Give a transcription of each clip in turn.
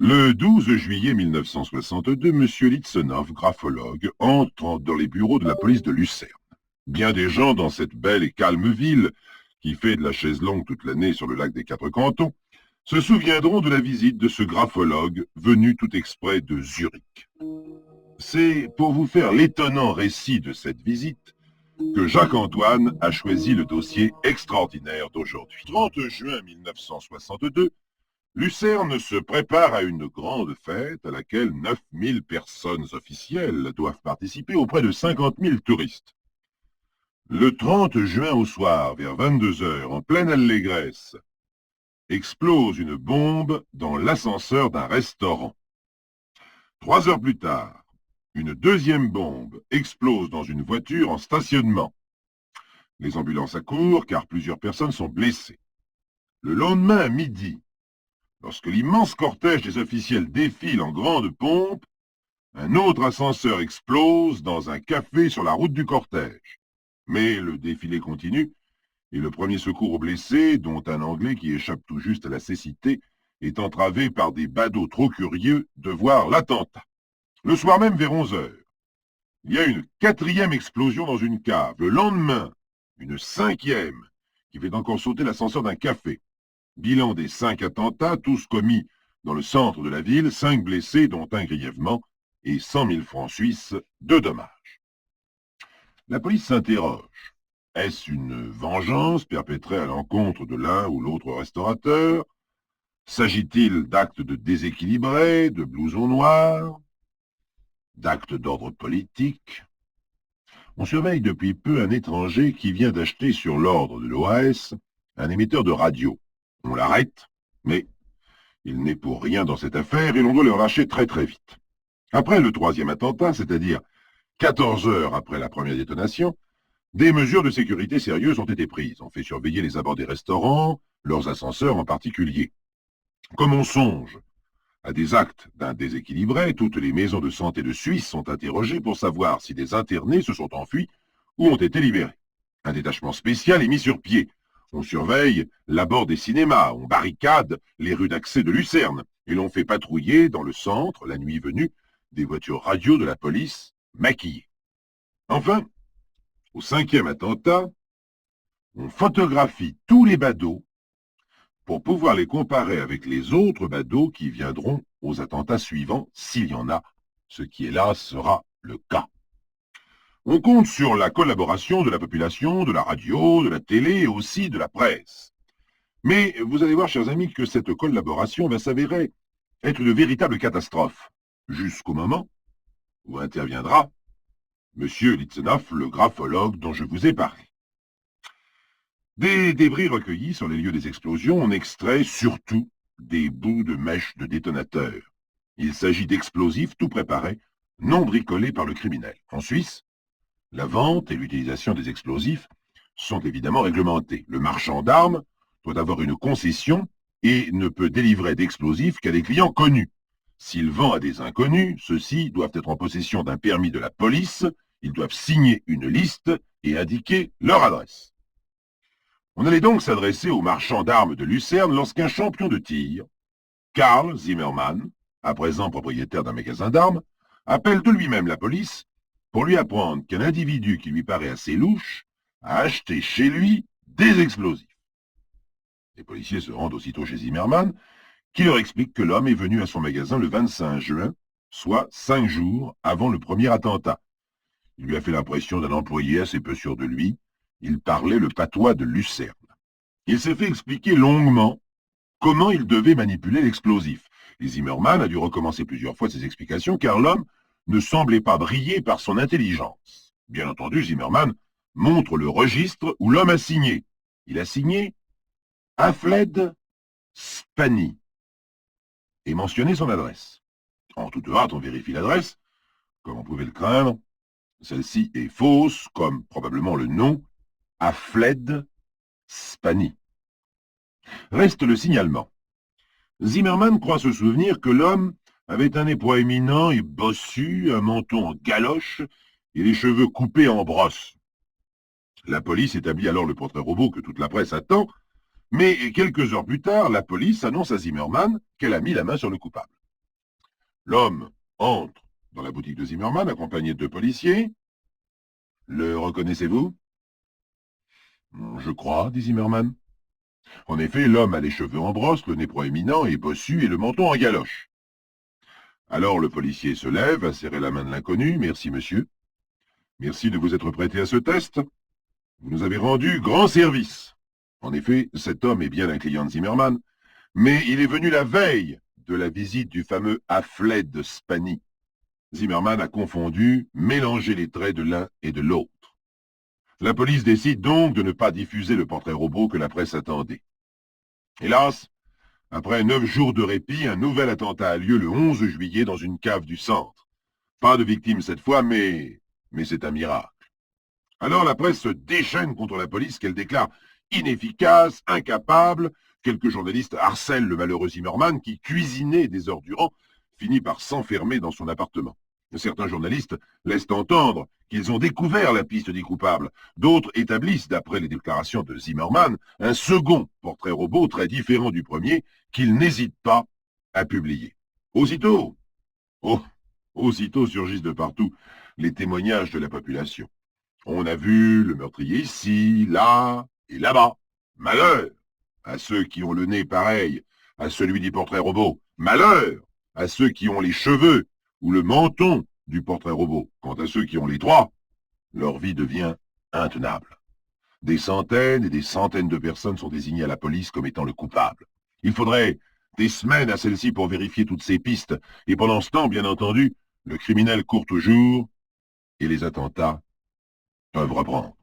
Le 12 juillet 1962, M. Litsenov, graphologue, entre dans les bureaux de la police de Lucerne. Bien des gens dans cette belle et calme ville, qui fait de la chaise longue toute l'année sur le lac des Quatre Cantons, se souviendront de la visite de ce graphologue venu tout exprès de Zurich. C'est pour vous faire l'étonnant récit de cette visite que Jacques-Antoine a choisi le dossier extraordinaire d'aujourd'hui. 30 juin 1962, Lucerne se prépare à une grande fête à laquelle 9000 personnes officielles doivent participer auprès de 50 000 touristes. Le 30 juin au soir, vers 22 heures, en pleine allégresse, explose une bombe dans l'ascenseur d'un restaurant. 3 heures plus tard, une deuxième bombe explose dans une voiture en stationnement. Les ambulances accourent car plusieurs personnes sont blessées. Le lendemain à midi, lorsque l'immense cortège des officiels défile en grande pompe, un autre ascenseur explose dans un café sur la route du cortège. Mais le défilé continue et le premier secours aux blessés, dont un Anglais qui échappe tout juste à la cécité, est entravé par des badauds trop curieux de voir l'attentat. Le soir même, vers 11 heures, il y a une 4e explosion dans une cave. Le lendemain, une 5e qui fait encore sauter l'ascenseur d'un café. Bilan des 5 attentats, tous commis dans le centre de la ville, 5 blessés, dont un grièvement, et 100 000 francs suisses de dommages. La police s'interroge. Est-ce une vengeance perpétrée à l'encontre de l'un ou l'autre restaurateur? S'agit-il d'actes de déséquilibrés, de blousons noirs, d'actes d'ordre politique? On surveille depuis peu un étranger qui vient d'acheter sur l'ordre de l'OAS un émetteur de radio. On l'arrête, mais il n'est pour rien dans cette affaire et l'on doit le lâcher très très vite. Après le 3e attentat, c'est-à-dire 14 heures après la première détonation, des mesures de sécurité sérieuses ont été prises. On fait surveiller les abords des restaurants, leurs ascenseurs en particulier. Comme on songe à des actes d'un déséquilibré, toutes les maisons de santé de Suisse sont interrogées pour savoir si des internés se sont enfuis ou ont été libérés. Un détachement spécial est mis sur pied. On surveille l'abord des cinémas, on barricade les rues d'accès de Lucerne et l'on fait patrouiller dans le centre, la nuit venue, des voitures radio de la police maquillées. Enfin, au 5e attentat, on photographie tous les badauds pour pouvoir les comparer avec les autres badauds qui viendront aux attentats suivants, s'il y en a, ce qui hélas sera le cas. On compte sur la collaboration de la population, de la radio, de la télé et aussi de la presse. Mais vous allez voir, chers amis, que cette collaboration va s'avérer être une véritable catastrophe, jusqu'au moment où interviendra M. Litsenov, le graphologue dont je vous ai parlé. Des débris recueillis sur les lieux des explosions, on extrait surtout des bouts de mèches de détonateurs. Il s'agit d'explosifs tout préparés, non bricolés par le criminel. En Suisse, la vente et l'utilisation des explosifs sont évidemment réglementés. Le marchand d'armes doit avoir une concession et ne peut délivrer d'explosifs qu'à des clients connus. S'il vend à des inconnus, ceux-ci doivent être en possession d'un permis de la police, ils doivent signer une liste et indiquer leur adresse. On allait donc s'adresser au marchand d'armes de Lucerne lorsqu'un champion de tir, Karl Zimmermann, à présent propriétaire d'un magasin d'armes, appelle de lui-même la police pour lui apprendre qu'un individu qui lui paraît assez louche a acheté chez lui des explosifs. Les policiers se rendent aussitôt chez Zimmermann, qui leur explique que l'homme est venu à son magasin le 25 juin, soit 5 jours avant le premier attentat. Il lui a fait l'impression d'un employé assez peu sûr de lui. Il parlait le patois de Lucerne. Il s'est fait expliquer longuement comment il devait manipuler l'explosif. Et Zimmermann a dû recommencer plusieurs fois ses explications car l'homme ne semblait pas briller par son intelligence. Bien entendu, Zimmermann montre le registre où l'homme a signé. Il a signé Alfred Spani et mentionné son adresse. En toute hâte, on vérifie l'adresse. Comme on pouvait le craindre, celle-ci est fausse, comme probablement le nom Alfred Spani. Reste le signalement. Zimmermann croit se souvenir que l'homme avait un nez proéminent et bossu, un menton en galoche et les cheveux coupés en brosse. La police établit alors le portrait robot que toute la presse attend, mais quelques heures plus tard, la police annonce à Zimmermann qu'elle a mis la main sur le coupable. L'homme entre dans la boutique de Zimmermann accompagné de deux policiers. Le reconnaissez-vous? Je crois, dit Zimmermann. En effet, l'homme a les cheveux en brosse, le nez proéminent et bossu et le menton en galoche. Alors le policier se lève, a serré la main de l'inconnu. Merci, monsieur. Merci de vous être prêté à ce test. Vous nous avez rendu grand service. En effet, cet homme est bien un client de Zimmermann, mais il est venu la veille de la visite du fameux Hafled Spani. Zimmermann a confondu, mélangé les traits de l'un et de l'autre. La police décide donc de ne pas diffuser le portrait robot que la presse attendait. Hélas, après 9 jours de répit, un nouvel attentat a lieu le 11 juillet dans une cave du centre. Pas de victimes cette fois, mais c'est un miracle. Alors la presse se déchaîne contre la police qu'elle déclare inefficace, incapable. Quelques journalistes harcèlent le malheureux Zimmermann qui, cuisiné des heures durant, finit par s'enfermer dans son appartement. Certains journalistes laissent entendre qu'ils ont découvert la piste des coupables. D'autres établissent, d'après les déclarations de Zimmermann, un second portrait robot très différent du premier qu'ils n'hésitent pas à publier. Aussitôt, aussitôt surgissent de partout les témoignages de la population. On a vu le meurtrier ici, là et là-bas. Malheur à ceux qui ont le nez pareil à celui du portrait robot. Malheur à ceux qui ont les cheveux ou le menton du portrait robot. Quant à ceux qui ont les trois, leur vie devient intenable. Des centaines et des centaines de personnes sont désignées à la police comme étant le coupable. Il faudrait des semaines à celle-ci pour vérifier toutes ces pistes. Et pendant ce temps, bien entendu, le criminel court toujours et les attentats peuvent reprendre.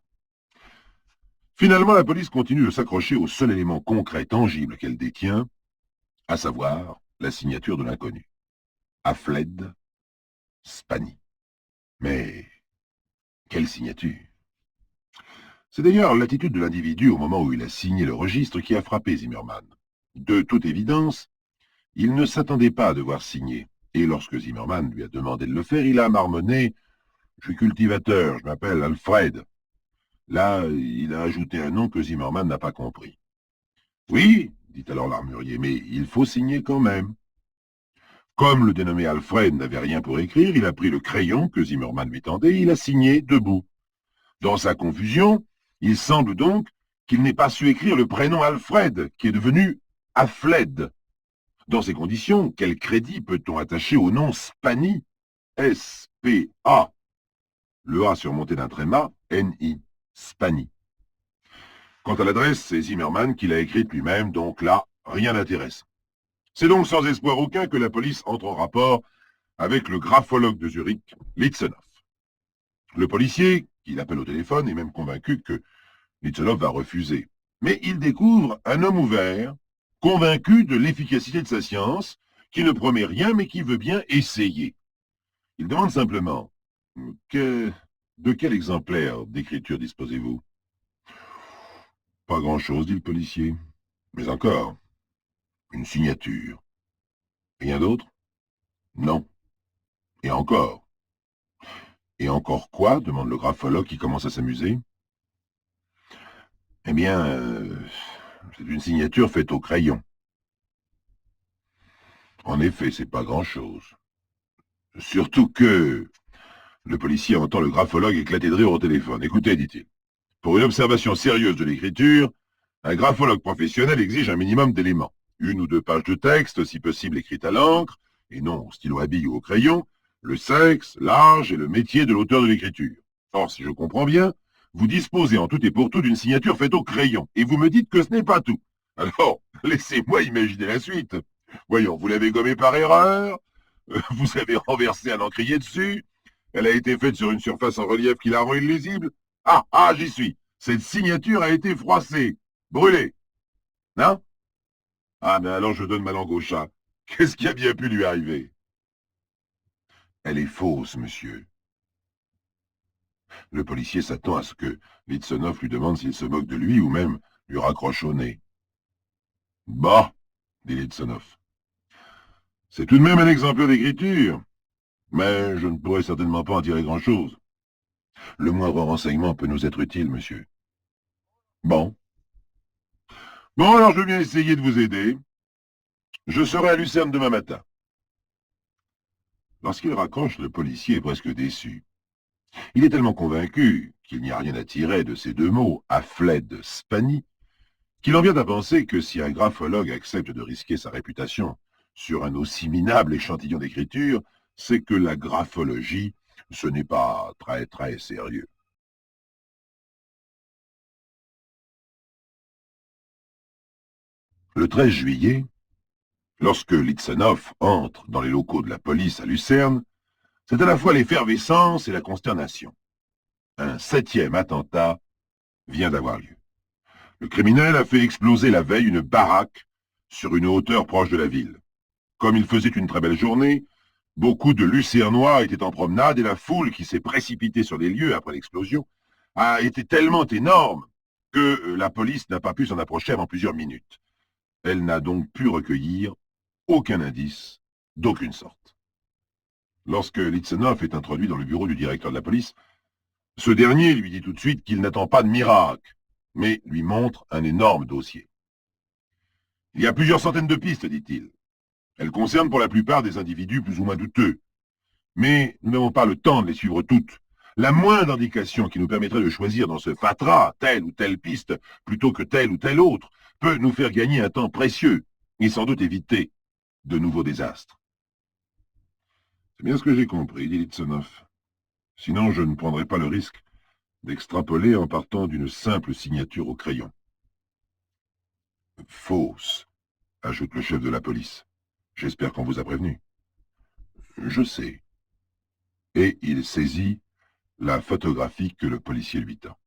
Finalement, la police continue de s'accrocher au seul élément concret, tangible qu'elle détient, à savoir la signature de l'inconnu. Hafled Spani. Mais quelle signature! C'est d'ailleurs l'attitude de l'individu au moment où il a signé le registre qui a frappé Zimmermann. De toute évidence, il ne s'attendait pas à devoir signer, et lorsque Zimmermann lui a demandé de le faire, il a marmonné « Je suis cultivateur, je m'appelle Alfred ». Là, il a ajouté un nom que Zimmermann n'a pas compris. « Oui, dit alors l'armurier, mais il faut signer quand même. » Comme le dénommé Alfred n'avait rien pour écrire, il a pris le crayon que Zimmermann lui tendait et il a signé debout. Dans sa confusion, il semble donc qu'il n'ait pas su écrire le prénom Alfred, qui est devenu Hafled. Dans ces conditions, quel crédit peut-on attacher au nom Spani? S-P-A. Le A surmonté d'un tréma, N-I. Spani. Quant à l'adresse, c'est Zimmermann qui l'a écrite lui-même, donc là, rien n'intéresse. C'est donc sans espoir aucun que la police entre en rapport avec le graphologue de Zurich, Litzenhoff. Le policier, qui l'appelle au téléphone, est même convaincu que Litzenhoff va refuser. Mais il découvre un homme ouvert, convaincu de l'efficacité de sa science, qui ne promet rien mais qui veut bien essayer. Il demande simplement « De quel exemplaire d'écriture disposez-vous » ? Pas grand-chose, dit le policier. Mais encore, une signature. Rien d'autre? Non. Et encore. Et encore quoi? Demande le graphologue qui commence à s'amuser. Eh bien, c'est une signature faite au crayon. En effet, c'est pas grand-chose. Surtout que... Le policier entend le graphologue éclater de rire au téléphone. Écoutez, dit-il, pour une observation sérieuse de l'écriture, un graphologue professionnel exige un minimum d'éléments. 1 ou 2 pages de texte, si possible écrites à l'encre, et non au stylo à bille ou au crayon, le sexe, l'âge et le métier de l'auteur de l'écriture. Or, si je comprends bien, vous disposez en tout et pour tout d'une signature faite au crayon, et vous me dites que ce n'est pas tout. Alors, laissez-moi imaginer la suite. Voyons, vous l'avez gommée par erreur, vous avez renversé un encrier dessus, elle a été faite sur une surface en relief qui la rend illisible. Ah, j'y suis. Cette signature a été froissée, brûlée. Non? Ah, mais alors je donne ma langue au chat. Qu'est-ce qui a bien pu lui arriver? Elle est fausse, monsieur. Le policier s'attend à ce que Litzenhoff lui demande s'il se moque de lui ou même lui raccroche au nez. Bah, dit Litzenhoff. C'est tout de même un exemplaire d'écriture, mais je ne pourrais certainement pas en tirer grand-chose. Le moindre renseignement peut nous être utile, monsieur. Bon. Bon, alors je veux bien essayer de vous aider. Je serai à Lucerne demain matin. Lorsqu'il raccroche, le policier est presque déçu. Il est tellement convaincu qu'il n'y a rien à tirer de ces deux mots, Affled Spani, qu'il en vient à penser que si un graphologue accepte de risquer sa réputation sur un aussi minable échantillon d'écriture, c'est que la graphologie, ce n'est pas très très sérieux. Le 13 juillet, lorsque Litsenov entre dans les locaux de la police à Lucerne, c'est à la fois l'effervescence et la consternation. Un 7e attentat vient d'avoir lieu. Le criminel a fait exploser la veille une baraque sur une hauteur proche de la ville. Comme il faisait une très belle journée, beaucoup de Lucernois étaient en promenade et la foule qui s'est précipitée sur les lieux après l'explosion a été tellement énorme que la police n'a pas pu s'en approcher avant plusieurs minutes. Elle n'a donc pu recueillir aucun indice d'aucune sorte. Lorsque Litsenov est introduit dans le bureau du directeur de la police, ce dernier lui dit tout de suite qu'il n'attend pas de miracle, mais lui montre un énorme dossier. Il y a plusieurs centaines de pistes, dit-il. Elles concernent pour la plupart des individus plus ou moins douteux. Mais nous n'avons pas le temps de les suivre toutes. La moindre indication qui nous permettrait de choisir dans ce fatras telle ou telle piste plutôt que telle ou telle autre peut nous faire gagner un temps précieux et sans doute éviter de nouveaux désastres. C'est bien ce que j'ai compris, dit Litsenov. Sinon, je ne prendrai pas le risque d'extrapoler en partant d'une simple signature au crayon. Fausse, ajoute le chef de la police. J'espère qu'on vous a prévenu. Je sais. Et il saisit la photographie que le policier lui tend.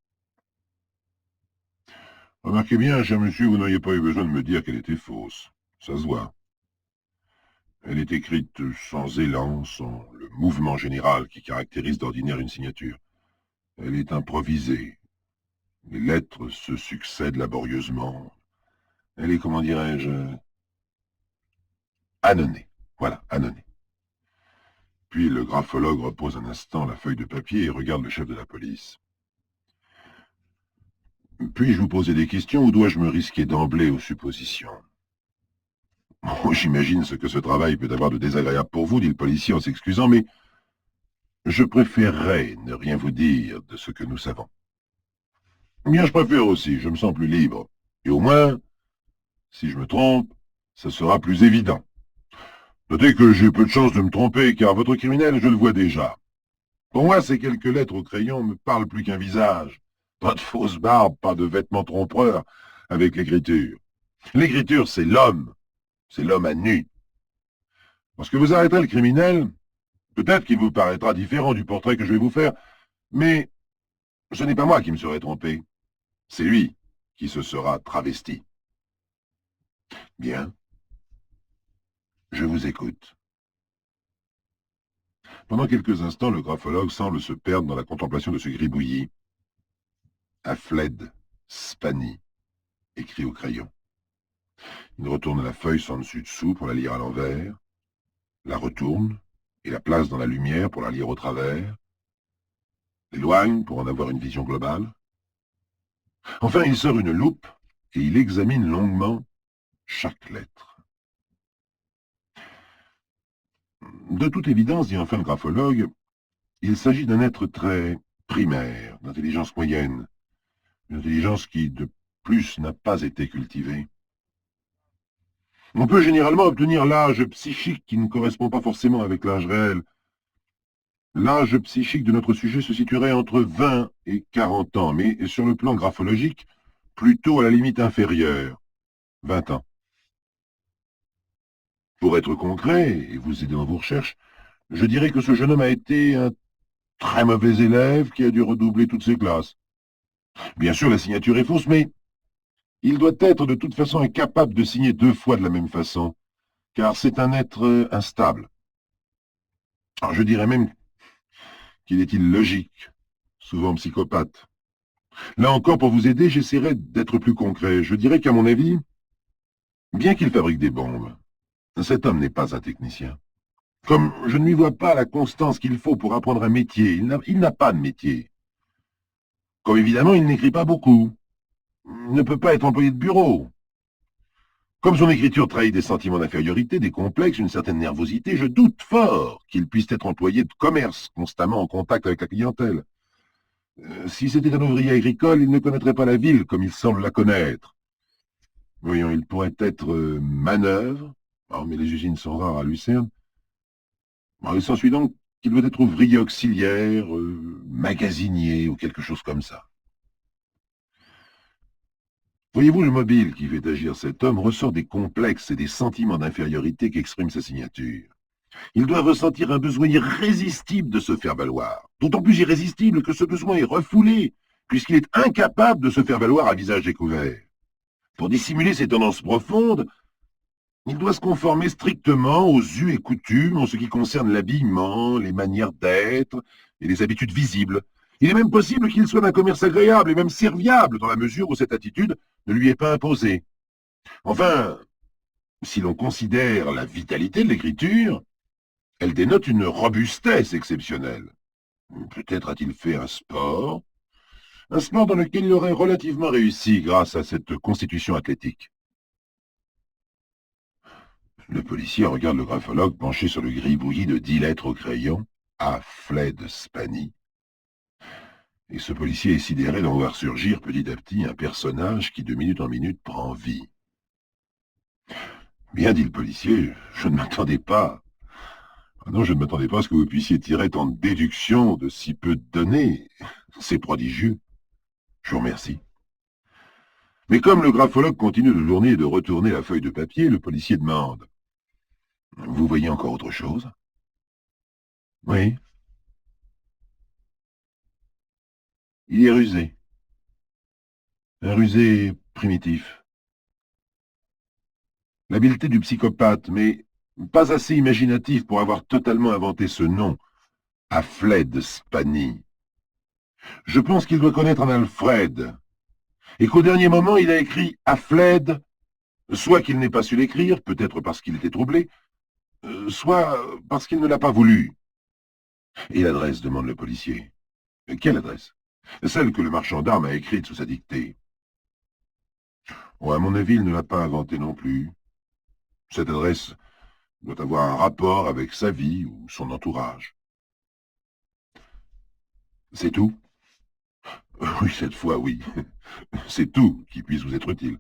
Remarquez bien, cher monsieur, vous n'auriez pas eu besoin de me dire qu'elle était fausse. Ça se voit. Elle est écrite sans élan, sans le mouvement général qui caractérise d'ordinaire une signature. Elle est improvisée. Les lettres se succèdent laborieusement. Elle est, comment dirais-je, annonnée. Voilà, annonnée. Puis le graphologue repose un instant la feuille de papier et regarde le chef de la police. Puis-je vous poser des questions ou dois-je me risquer d'emblée aux suppositions? Oh, j'imagine ce que ce travail peut avoir de désagréable pour vous, dit le policier en s'excusant, mais je préférerais ne rien vous dire de ce que nous savons. Bien, je préfère aussi, je me sens plus libre. Et au moins, si je me trompe, ce sera plus évident. Notez que j'ai peu de chance de me tromper, car votre criminel, je le vois déjà. Pour moi, ces quelques lettres au crayon me parlent plus qu'un visage. Pas de fausse barbe, pas de vêtements trompeurs avec l'écriture. L'écriture, c'est l'homme à nu. Lorsque vous arrêterez le criminel, peut-être qu'il vous paraîtra différent du portrait que je vais vous faire, mais ce n'est pas moi qui me serai trompé. C'est lui qui se sera travesti. Bien. Je vous écoute. Pendant quelques instants, le graphologue semble se perdre dans la contemplation de ce gribouillis. Affled Spani, écrit au crayon. Il retourne la feuille sans dessus-dessous pour la lire à l'envers, la retourne et la place dans la lumière pour la lire au travers, l'éloigne pour en avoir une vision globale. Enfin, il sort une loupe et il examine longuement chaque lettre. De toute évidence, dit enfin le graphologue, il s'agit d'un être très primaire, d'intelligence moyenne, une intelligence qui, de plus, n'a pas été cultivée. On peut généralement obtenir l'âge psychique qui ne correspond pas forcément avec l'âge réel. L'âge psychique de notre sujet se situerait entre 20 et 40 ans, mais sur le plan graphologique, plutôt à la limite inférieure, 20 ans. Pour être concret, et vous aider dans vos recherches, je dirais que ce jeune homme a été un très mauvais élève qui a dû redoubler toutes ses classes. Bien sûr, la signature est fausse, mais il doit être de toute façon incapable de signer 2 fois de la même façon, car c'est un être instable. Alors, je dirais même qu'il est illogique, souvent psychopathe. Là encore, pour vous aider, j'essaierai d'être plus concret. Je dirais qu'à mon avis, bien qu'il fabrique des bombes, cet homme n'est pas un technicien. Comme je ne lui vois pas la constance qu'il faut pour apprendre un métier, il n'a pas de métier. Comme évidemment, il n'écrit pas beaucoup. Il ne peut pas être employé de bureau. Comme son écriture trahit des sentiments d'infériorité, des complexes, une certaine nervosité, je doute fort qu'il puisse être employé de commerce, constamment en contact avec la clientèle. Si c'était un ouvrier agricole, il ne connaîtrait pas la ville comme il semble la connaître. Voyons, il pourrait être manœuvre. Oh, mais les usines sont rares à Lucerne. Bon, il s'ensuit donc qu'il doit être ouvrier auxiliaire, magasinier ou quelque chose comme ça. Voyez-vous, le mobile qui fait agir cet homme ressort des complexes et des sentiments d'infériorité qu'exprime sa signature. Il doit ressentir un besoin irrésistible de se faire valoir, d'autant plus irrésistible que ce besoin est refoulé, puisqu'il est incapable de se faire valoir à visage découvert. Pour dissimuler ses tendances profondes, il doit se conformer strictement aux us et coutumes en ce qui concerne l'habillement, les manières d'être et les habitudes visibles. Il est même possible qu'il soit d'un commerce agréable et même serviable dans la mesure où cette attitude ne lui est pas imposée. Enfin, si l'on considère la vitalité de l'écriture, elle dénote une robustesse exceptionnelle. Peut-être a-t-il fait un sport dans lequel il aurait relativement réussi grâce à cette constitution athlétique. Le policier regarde le graphologue penché sur le gribouillis de 10 lettres au crayon, à Fled Spani. Et ce policier est sidéré d'en voir surgir petit à petit un personnage qui de minute en minute prend vie. Bien dit le policier, je ne m'attendais pas. Ah non, je ne m'attendais pas à ce que vous puissiez tirer tant de déductions de si peu de données. C'est prodigieux. Je vous remercie. Mais comme le graphologue continue de tourner et de retourner la feuille de papier, le policier demande. Vous voyez encore autre chose? Oui. Il est rusé. Un rusé primitif. L'habileté du psychopathe, mais pas assez imaginatif pour avoir totalement inventé ce nom, Afled Spani. Je pense qu'il doit connaître un Alfred, et qu'au dernier moment, il a écrit Afled, soit qu'il n'ait pas su l'écrire, peut-être parce qu'il était troublé, soit parce qu'il ne l'a pas voulu. Et l'adresse, demande le policier. Quelle adresse? Celle que le marchand d'armes a écrite sous sa dictée. Oh, à mon avis, il ne l'a pas inventée non plus. Cette adresse doit avoir un rapport avec sa vie ou son entourage. C'est tout? Oui, cette fois, oui. C'est tout qui puisse vous être utile.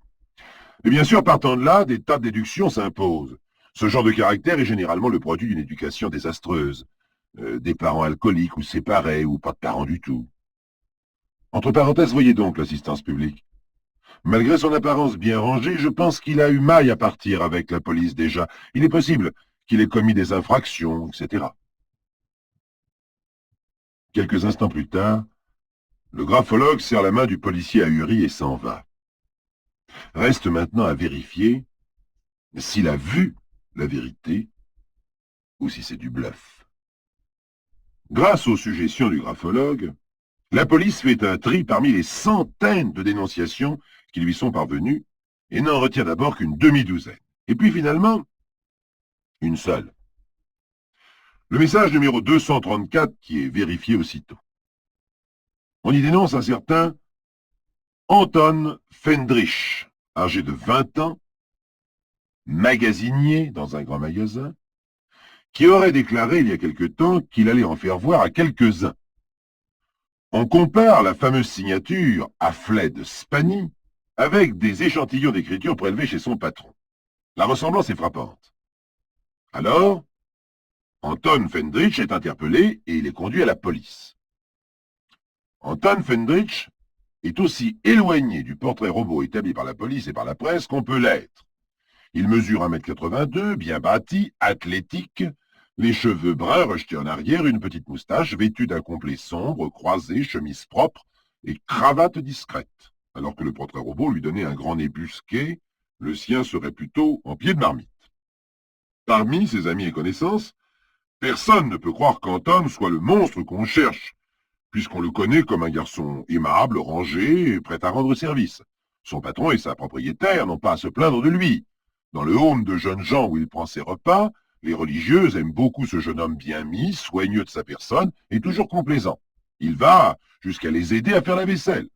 Et bien sûr, partant de là, des tas de déductions s'imposent. Ce genre de caractère est généralement le produit d'une éducation désastreuse. Des parents alcooliques ou séparés, ou pas de parents du tout. Entre parenthèses, voyez donc l'assistance publique. Malgré son apparence bien rangée, je pense qu'il a eu maille à partir avec la police déjà. Il est possible qu'il ait commis des infractions, etc. Quelques instants plus tard, le graphologue serre la main du policier ahuri et s'en va. Reste maintenant à vérifier s'il a vu la vérité ou si c'est du bluff. Grâce aux suggestions du graphologue, la police fait un tri parmi les centaines de dénonciations qui lui sont parvenues et n'en retient d'abord qu'une demi-douzaine. Et puis finalement, une seule. Le message numéro 234 qui est vérifié aussitôt. On y dénonce un certain Anton Fendrich, âgé de 20 ans, magasinier dans un grand magasin, qui aurait déclaré il y a quelque temps qu'il allait en faire voir à quelques-uns. On compare la fameuse signature Afled Spani avec des échantillons d'écriture prélevés chez son patron. La ressemblance est frappante. Alors, Anton Fendrich est interpellé et il est conduit à la police. Anton Fendrich est aussi éloigné du portrait robot établi par la police et par la presse qu'on peut l'être. Il mesure 1,82 m, bien bâti, athlétique, les cheveux bruns rejetés en arrière, une petite moustache, vêtu d'un complet sombre, croisé, chemise propre et cravate discrète. Alors que le portrait robot lui donnait un grand nez busqué, le sien serait plutôt en pied de marmite. Parmi ses amis et connaissances, personne ne peut croire qu'Anton soit le monstre qu'on cherche, puisqu'on le connaît comme un garçon aimable, rangé et prêt à rendre service. Son patron et sa propriétaire n'ont pas à se plaindre de lui. Dans le home de jeunes gens où il prend ses repas, les religieuses aiment beaucoup ce jeune homme bien mis, soigneux de sa personne et toujours complaisant. Il va jusqu'à les aider à faire la vaisselle.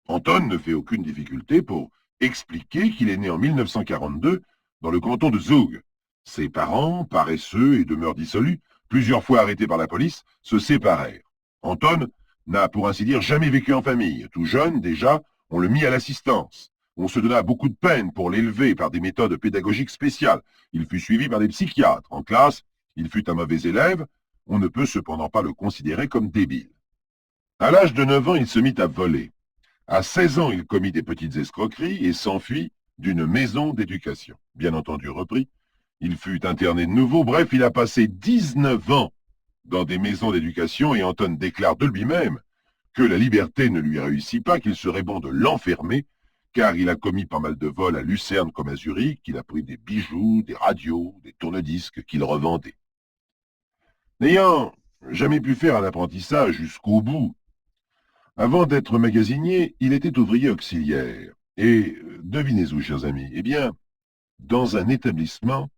Anton ne fait aucune difficulté pour expliqué qu'il est né en 1942 dans le canton de Zoug. Ses parents, paresseux et de mœurs dissolues, plusieurs fois arrêtés par la police, se séparèrent. Anton n'a, pour ainsi dire, jamais vécu en famille. Tout jeune, déjà, on le mit à l'assistance. On se donna beaucoup de peine pour l'élever par des méthodes pédagogiques spéciales. Il fut suivi par des psychiatres. En classe, il fut un mauvais élève. On ne peut cependant pas le considérer comme débile. À l'âge de 9 ans, il se mit à voler. À 16 ans, il commit des petites escroqueries et s'enfuit d'une maison d'éducation. Bien entendu repris, il fut interné de nouveau. Bref, il a passé 19 ans dans des maisons d'éducation et Anton déclare de lui-même que la liberté ne lui réussit pas, qu'il serait bon de l'enfermer, car il a commis pas mal de vols à Lucerne comme à Zurich, qu'il a pris des bijoux, des radios, des tourne-disques qu'il revendait. N'ayant jamais pu faire un apprentissage jusqu'au bout, avant d'être magasinier, il était ouvrier auxiliaire. Et devinez où, chers amis? Eh bien, dans un établissement,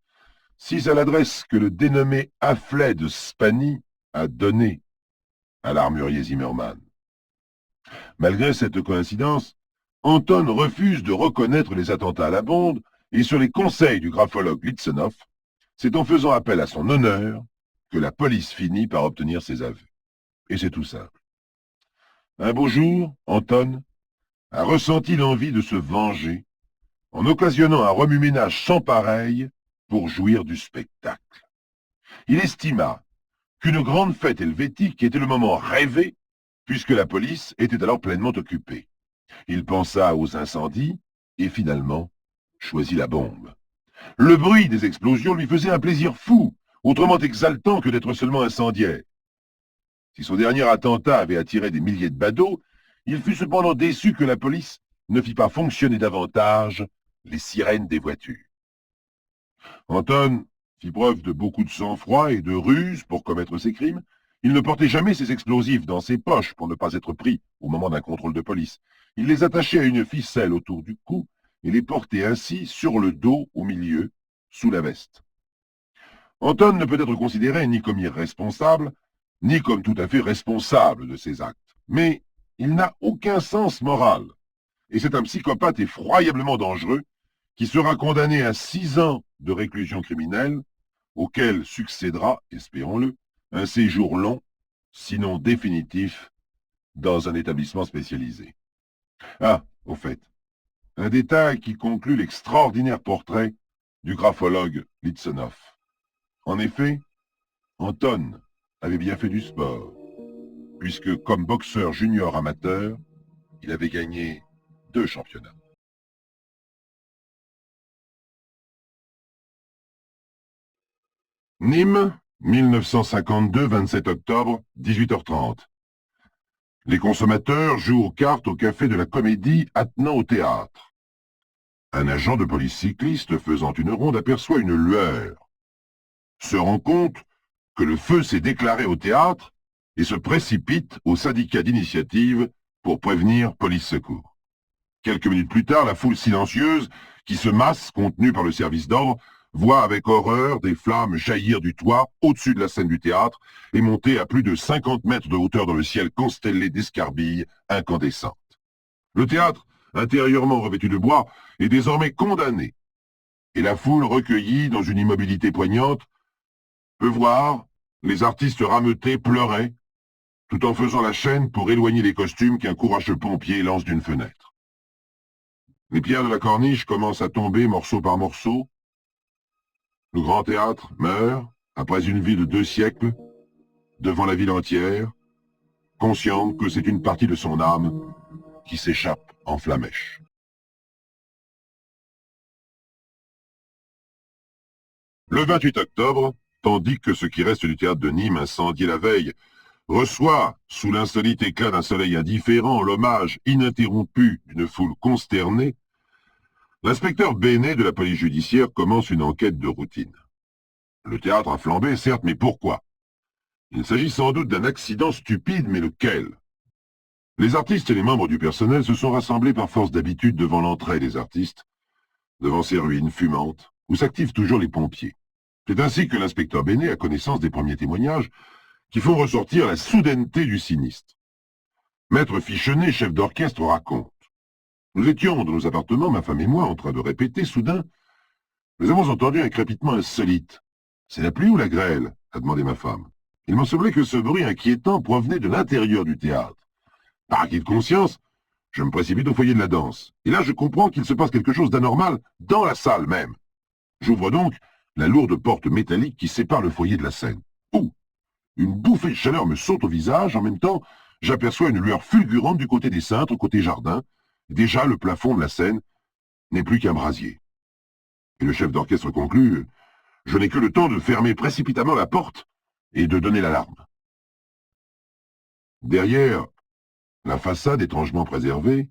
si à l'adresse que le dénommé Afflet de Spani a donné à l'armurier Zimmermann. Malgré cette coïncidence, Anton refuse de reconnaître les attentats à la bombe et sur les conseils du graphologue Litsenov, c'est en faisant appel à son honneur que la police finit par obtenir ses aveux. Et c'est tout simple. Un beau jour, Anton a ressenti l'envie de se venger en occasionnant un remue-ménage sans pareil pour jouir du spectacle. Il estima qu'une grande fête helvétique était le moment rêvé puisque la police était alors pleinement occupée. Il pensa aux incendies et finalement choisit la bombe. Le bruit des explosions lui faisait un plaisir fou, autrement exaltant que d'être seulement incendiaire. Si son dernier attentat avait attiré des milliers de badauds, il fut cependant déçu que la police ne fit pas fonctionner davantage les sirènes des voitures. Anton fit preuve de beaucoup de sang-froid et de ruse pour commettre ses crimes. Il ne portait jamais ses explosifs dans ses poches pour ne pas être pris au moment d'un contrôle de police. Il les attachait à une ficelle autour du cou et les portait ainsi sur le dos au milieu, sous la veste. Anton ne peut être considéré ni comme irresponsable, ni comme tout à fait responsable de ses actes. Mais il n'a aucun sens moral. Et c'est un psychopathe effroyablement dangereux qui sera condamné à 6 ans de réclusion criminelle, auquel succédera, espérons-le, un séjour long, sinon définitif, dans un établissement spécialisé. Ah, au fait, un détail qui conclut l'extraordinaire portrait du graphologue Litsenov. En effet, Anton avait bien fait du sport, puisque comme boxeur junior amateur, il avait gagné 2 championnats. Nîmes, 1952, 27 octobre, 18h30. Les consommateurs jouent aux cartes au café de la Comédie attenant au théâtre. Un agent de police cycliste faisant une ronde aperçoit une lueur, se rend compte que le feu s'est déclaré au théâtre et se précipite au syndicat d'initiative pour prévenir police secours. Quelques minutes plus tard, la foule silencieuse, qui se masse, contenue par le service d'ordre, voit avec horreur des flammes jaillir du toit au-dessus de la scène du théâtre et monter à plus de 50 mètres de hauteur dans le ciel constellé d'escarbilles incandescentes. Le théâtre, intérieurement revêtu de bois, est désormais condamné, et la foule recueillie dans une immobilité poignante peut voir les artistes rameutés pleurer, tout en faisant la chaîne pour éloigner les costumes qu'un courageux pompier lance d'une fenêtre. Les pierres de la corniche commencent à tomber morceau par morceau. Le grand théâtre meurt, après une vie de 2 siècles, devant la ville entière, consciente que c'est une partie de son âme qui s'échappe en flamèche. Le 28 octobre, tandis que ce qui reste du théâtre de Nîmes, incendié la veille, reçoit, sous l'insolite éclat d'un soleil indifférent, l'hommage ininterrompu d'une foule consternée, l'inspecteur Bénet de la police judiciaire commence une enquête de routine. Le théâtre a flambé, certes, mais pourquoi? Il s'agit sans doute d'un accident stupide, mais lequel? Les artistes et les membres du personnel se sont rassemblés par force d'habitude devant l'entrée des artistes, devant ces ruines fumantes, où s'activent toujours les pompiers. C'est ainsi que l'inspecteur Bénet a connaissance des premiers témoignages qui font ressortir la soudaineté du sinistre. Maître Fichenet, chef d'orchestre, raconte. Nous étions dans nos appartements, ma femme et moi, en train de répéter, soudain, nous avons entendu un crépitement insolite. « C'est la pluie ou la grêle ?» a demandé ma femme. Il m'en semblait que ce bruit inquiétant provenait de l'intérieur du théâtre. Par acquis de conscience, je me précipite au foyer de la danse. Et là, je comprends qu'il se passe quelque chose d'anormal dans la salle même. J'ouvre donc la lourde porte métallique qui sépare le foyer de la scène. Ouh! Une bouffée de chaleur me saute au visage. En même temps, j'aperçois une lueur fulgurante du côté des cintres, côté jardin. Déjà, le plafond de la scène n'est plus qu'un brasier. Et le chef d'orchestre conclut, « Je n'ai que le temps de fermer précipitamment la porte et de donner l'alarme. » Derrière la façade étrangement préservée,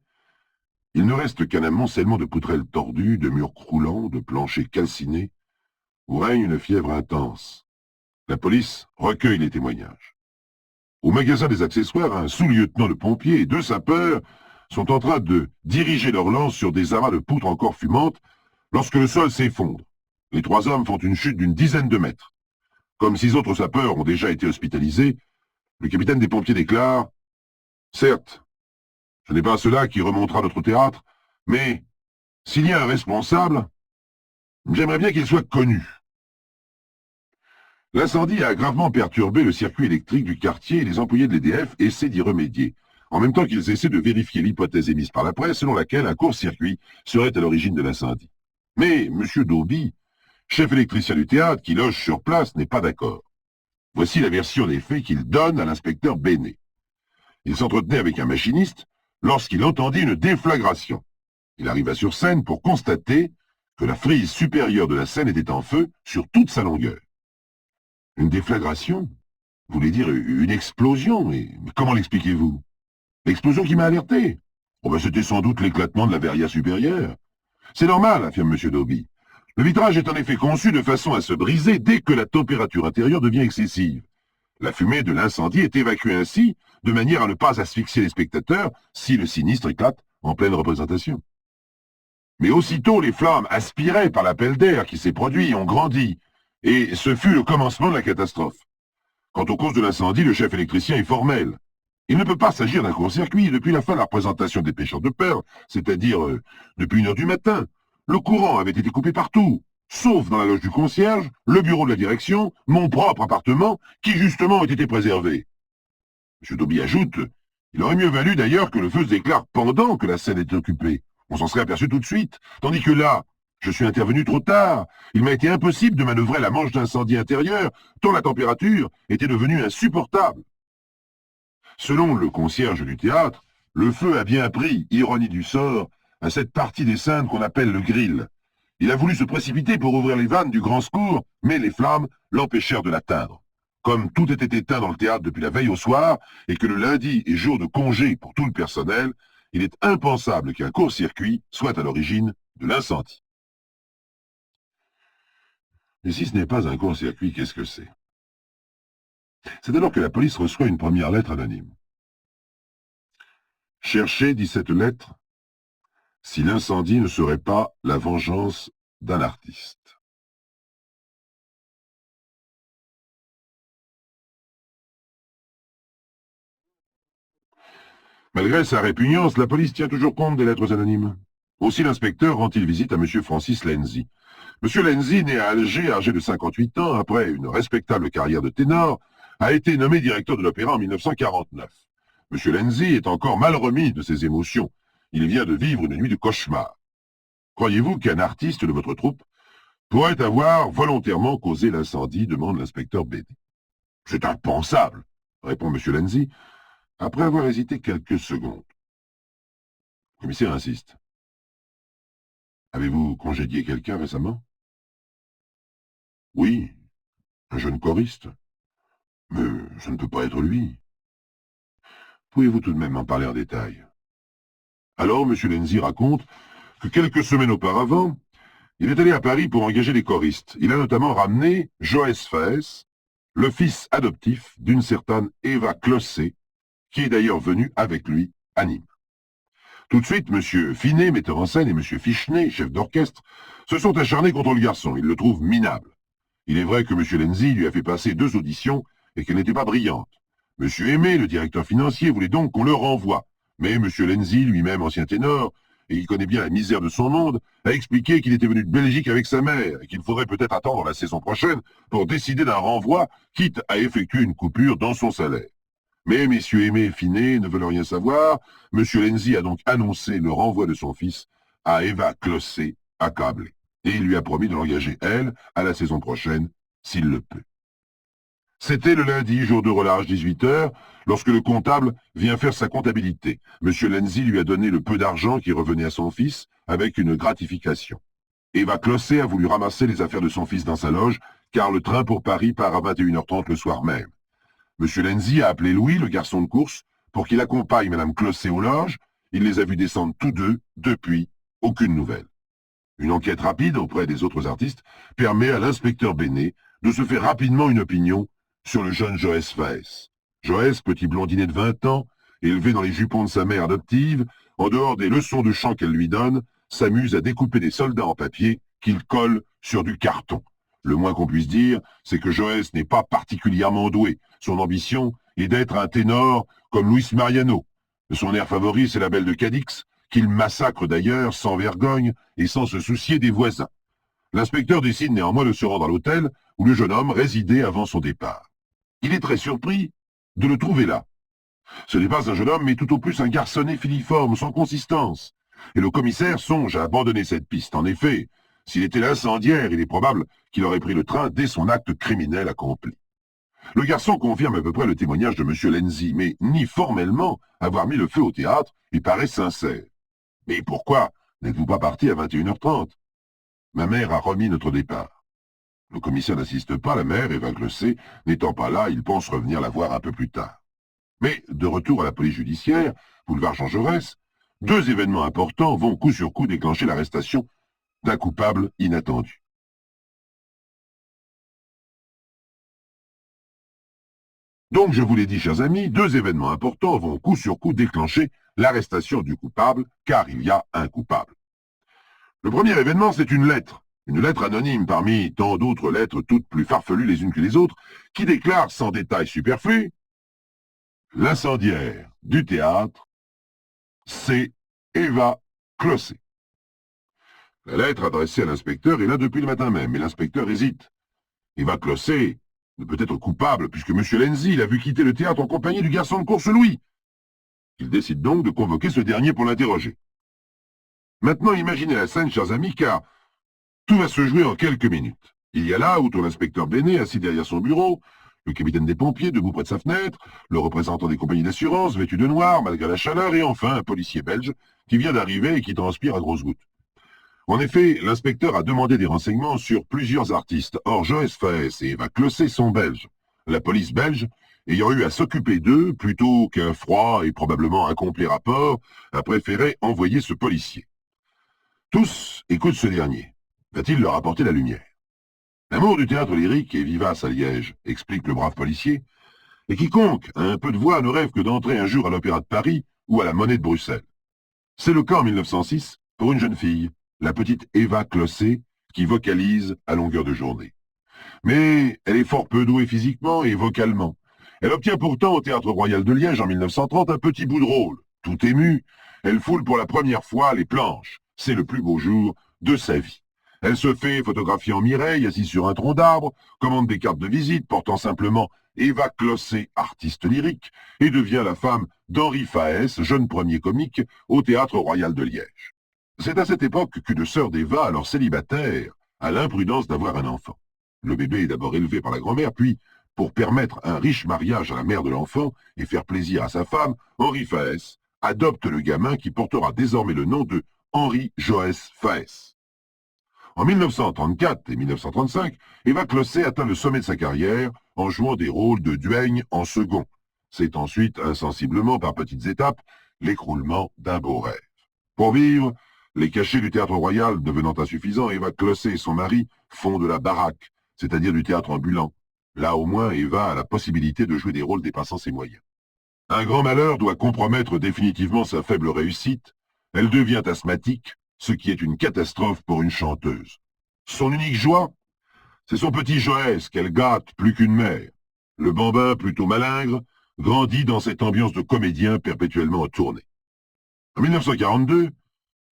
il ne reste qu'un amoncellement de poutrelles tordues, de murs croulants, de planchers calcinés, où règne une fièvre intense. La police recueille les témoignages. Au magasin des accessoires, un sous-lieutenant de pompiers et deux sapeurs sont en train de diriger leur lance sur des amas de poutres encore fumantes lorsque le sol s'effondre. Les trois hommes font une chute d'une dizaine de mètres. Comme 6 autres sapeurs ont déjà été hospitalisés, le capitaine des pompiers déclare « Certes, ce n'est pas cela qui remontera notre théâtre, mais s'il y a un responsable, j'aimerais bien qu'il soit connu. » L'incendie a gravement perturbé le circuit électrique du quartier et les employés de l'EDF essaient d'y remédier, en même temps qu'ils essaient de vérifier l'hypothèse émise par la presse selon laquelle un court-circuit serait à l'origine de l'incendie. Mais M. Dauby, chef électricien du théâtre qui loge sur place, n'est pas d'accord. Voici la version des faits qu'il donne à l'inspecteur Bénet. Il s'entretenait avec un machiniste lorsqu'il entendit une déflagration. Il arriva sur scène pour constater que la frise supérieure de la scène était en feu sur toute sa longueur. Une déflagration? Vous voulez dire une explosion? Mais comment l'expliquez-vous? L'explosion qui m'a alerté? Oh ben c'était sans doute l'éclatement de la verria supérieure. C'est normal, affirme M. Dauby. Le vitrage est en effet conçu de façon à se briser dès que la température intérieure devient excessive. La fumée de l'incendie est évacuée ainsi, de manière à ne pas asphyxier les spectateurs si le sinistre éclate en pleine représentation. Mais aussitôt, les flammes aspirées par l'appel d'air qui s'est produit ont grandi, et ce fut le commencement de la catastrophe. Quant aux causes de l'incendie, le chef électricien est formel. Il ne peut pas s'agir d'un court-circuit depuis la fin de la représentation des pêcheurs de perles, c'est-à-dire depuis 1 heure du matin. Le courant avait été coupé partout, sauf dans la loge du concierge, le bureau de la direction, mon propre appartement, qui justement ont été préservés. M. Dauby ajoute, il aurait mieux valu d'ailleurs que le feu se déclare pendant que la scène était occupée. On s'en serait aperçu tout de suite, tandis que là, je suis intervenu trop tard. Il m'a été impossible de manœuvrer la manche d'incendie intérieur, tant la température était devenue insupportable. Selon le concierge du théâtre, le feu a bien pris, ironie du sort, à cette partie des scènes qu'on appelle le grill. Il a voulu se précipiter pour ouvrir les vannes du grand secours, mais les flammes l'empêchèrent de l'atteindre. Comme tout était éteint dans le théâtre depuis la veille au soir, et que le lundi est jour de congé pour tout le personnel, il est impensable qu'un court-circuit soit à l'origine de l'incendie. Mais si ce n'est pas un court-circuit, qu'est-ce que c'est? C'est alors que la police reçoit une première lettre anonyme. Cherchez, dit cette lettre, si l'incendie ne serait pas la vengeance d'un artiste. Malgré sa répugnance, la police tient toujours compte des lettres anonymes. Aussi l'inspecteur rend-il visite à M. Francis Lenzi. M. Lenzi, né à Alger, âgé de 58 ans, après une respectable carrière de ténor, a été nommé directeur de l'Opéra en 1949. M. Lenzi est encore mal remis de ses émotions. Il vient de vivre une nuit de cauchemar. Croyez-vous qu'un artiste de votre troupe pourrait avoir volontairement causé l'incendie, demande l'inspecteur Bénet. C'est impensable, répond M. Lenzi, après avoir hésité quelques secondes. Le commissaire insiste. Avez-vous congédié quelqu'un récemment? Oui, un jeune choriste. Mais ça ne peut pas être lui. Pouvez-vous tout de même en parler en détail? Alors, M. Lenzi raconte que quelques semaines auparavant, il est allé à Paris pour engager des choristes. Il a notamment ramené Joël Faes, le fils adoptif d'une certaine Eva Clossé, qui est d'ailleurs venu avec lui à Nîmes. Tout de suite, M. Finet, metteur en scène, et M. Fichenet, chef d'orchestre, se sont acharnés contre le garçon. Ils le trouvent minable. Il est vrai que M. Lenzi lui a fait passer 2 auditions et qu'elles n'étaient pas brillantes. M. Aimé, le directeur financier, voulait donc qu'on le renvoie. Mais M. Lenzi, lui-même ancien ténor, et qui connaît bien la misère de son monde, a expliqué qu'il était venu de Belgique avec sa mère et qu'il faudrait peut-être attendre la saison prochaine pour décider d'un renvoi, quitte à effectuer une coupure dans son salaire. Mais messieurs Aimé et Finet ne veulent rien savoir. Monsieur Lenzi a donc annoncé le renvoi de son fils à Eva Clossé, accablée. Et il lui a promis de l'engager, elle, à la saison prochaine, s'il le peut. C'était le lundi, jour de relâche, 18h, lorsque le comptable vient faire sa comptabilité. Monsieur Lenzi lui a donné le peu d'argent qui revenait à son fils, avec une gratification. Eva Clossé a voulu ramasser les affaires de son fils dans sa loge, car le train pour Paris part à 21h30 le soir même. Monsieur Lenzi a appelé Louis, le garçon de course, pour qu'il accompagne Madame Clossé aux loges. Il les a vus descendre tous deux. Depuis, aucune nouvelle. Une enquête rapide auprès des autres artistes permet à l'inspecteur Bénet de se faire rapidement une opinion sur le jeune Joës Faès. Joës, petit blondinet de 20 ans, élevé dans les jupons de sa mère adoptive, en dehors des leçons de chant qu'elle lui donne, s'amuse à découper des soldats en papier qu'il colle sur du carton. Le moins qu'on puisse dire, c'est que Joès n'est pas particulièrement doué. Son ambition est d'être un ténor comme Luis Mariano. Son air favori, c'est la belle de Cadix, qu'il massacre d'ailleurs sans vergogne et sans se soucier des voisins. L'inspecteur décide néanmoins de se rendre à l'hôtel où le jeune homme résidait avant son départ. Il est très surpris de le trouver là. Ce n'est pas un jeune homme, mais tout au plus un garçonnet filiforme, sans consistance. Et le commissaire songe à abandonner cette piste. En effet, s'il était l'incendiaire, il est probable qu'il aurait pris le train dès son acte criminel accompli. Le garçon confirme à peu près le témoignage de M. Lenzi, mais nie formellement avoir mis le feu au théâtre et paraît sincère. « Mais pourquoi n'êtes-vous pas parti à 21h30 » Ma mère a remis notre départ. Le commissaire n'insiste pas, la mère, Eva Clossé, n'étant pas là, il pense revenir la voir un peu plus tard. Mais, de retour à la police judiciaire, boulevard Jean Jaurès, deux événements importants vont coup sur coup déclencher l'arrestation d'un coupable inattendu. Donc, je vous l'ai dit, chers amis, deux événements importants vont coup sur coup déclencher l'arrestation du coupable, car il y a un coupable. Le premier événement, c'est une lettre anonyme parmi tant d'autres lettres toutes plus farfelues les unes que les autres, qui déclare sans détail superflu « L'incendiaire du théâtre, c'est Eva Clossé ». La lettre adressée à l'inspecteur est là depuis le matin même, mais l'inspecteur hésite. Eva Clossé ne peut être coupable, puisque M. Lenzi l'a vu quitter le théâtre en compagnie du garçon de course Louis. Il décide donc de convoquer ce dernier pour l'interroger. Maintenant, imaginez la scène, chers amis, car tout va se jouer en quelques minutes. Il y a là, outre l'inspecteur Bénet, assis derrière son bureau, le capitaine des pompiers, debout près de sa fenêtre, le représentant des compagnies d'assurance, vêtu de noir, malgré la chaleur, et enfin un policier belge qui vient d'arriver et qui transpire à grosses gouttes. En effet, l'inspecteur a demandé des renseignements sur plusieurs artistes. Or, Joës Faès et Eva Clossé sont belges. La police belge, ayant eu à s'occuper d'eux, plutôt qu'un froid et probablement incomplet rapport, a préféré envoyer ce policier. Tous écoutent ce dernier. Va-t-il leur apporter la lumière? L'amour du théâtre lyrique est vivace à Liège, explique le brave policier, et quiconque a un peu de voix ne rêve que d'entrer un jour à l'Opéra de Paris ou à la Monnaie de Bruxelles. C'est le cas en 1906 pour une jeune fille, la petite Eva Clossé, qui vocalise à longueur de journée. Mais elle est fort peu douée physiquement et vocalement. Elle obtient pourtant au Théâtre Royal de Liège en 1930 un petit bout de rôle. Tout émue, elle foule pour la première fois les planches. C'est le plus beau jour de sa vie. Elle se fait photographier en Mireille, assise sur un tronc d'arbre, commande des cartes de visite portant simplement Eva Clossé, artiste lyrique, et devient la femme d'Henri Faès, jeune premier comique, au Théâtre Royal de Liège. C'est à cette époque qu'une sœur d'Eva, alors célibataire, a l'imprudence d'avoir un enfant. Le bébé est d'abord élevé par la grand-mère, puis, pour permettre un riche mariage à la mère de l'enfant et faire plaisir à sa femme, Henri Faès adopte le gamin qui portera désormais le nom de Henri Joës Faès. En 1934 et 1935, Eva Clossé atteint le sommet de sa carrière en jouant des rôles de duègne en second. C'est ensuite, insensiblement, par petites étapes, l'écroulement d'un beau rêve. Pour vivre, les cachets du Théâtre Royal devenant insuffisants, Eva Clossé et son mari font de la baraque, c'est-à-dire du théâtre ambulant. Là, au moins, Eva a la possibilité de jouer des rôles dépassant ses moyens. Un grand malheur doit compromettre définitivement sa faible réussite. Elle devient asthmatique, ce qui est une catastrophe pour une chanteuse. Son unique joie, c'est son petit Joës qu'elle gâte plus qu'une mère. Le bambin, plutôt malingre, grandit dans cette ambiance de comédien perpétuellement en tournée. En 1942,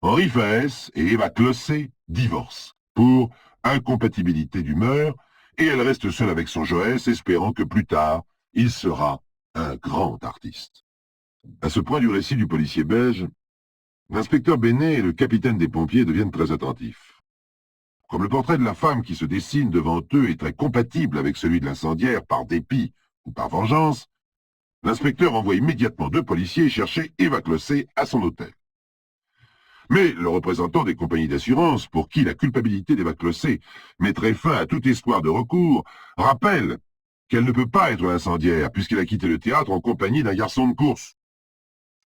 Henri Faès et Eva Clossé divorcent pour incompatibilité d'humeur et elle reste seule avec son Joël, espérant que plus tard, il sera un grand artiste. À ce point du récit du policier belge, l'inspecteur Bénet et le capitaine des pompiers deviennent très attentifs. Comme le portrait de la femme qui se dessine devant eux est très compatible avec celui de l'incendiaire par dépit ou par vengeance, l'inspecteur envoie immédiatement 2 policiers chercher Eva Clossé à son hôtel. Mais le représentant des compagnies d'assurance, pour qui la culpabilité d'Eva Clossé mettrait fin à tout espoir de recours, rappelle qu'elle ne peut pas être l'incendiaire puisqu'elle a quitté le théâtre en compagnie d'un garçon de course.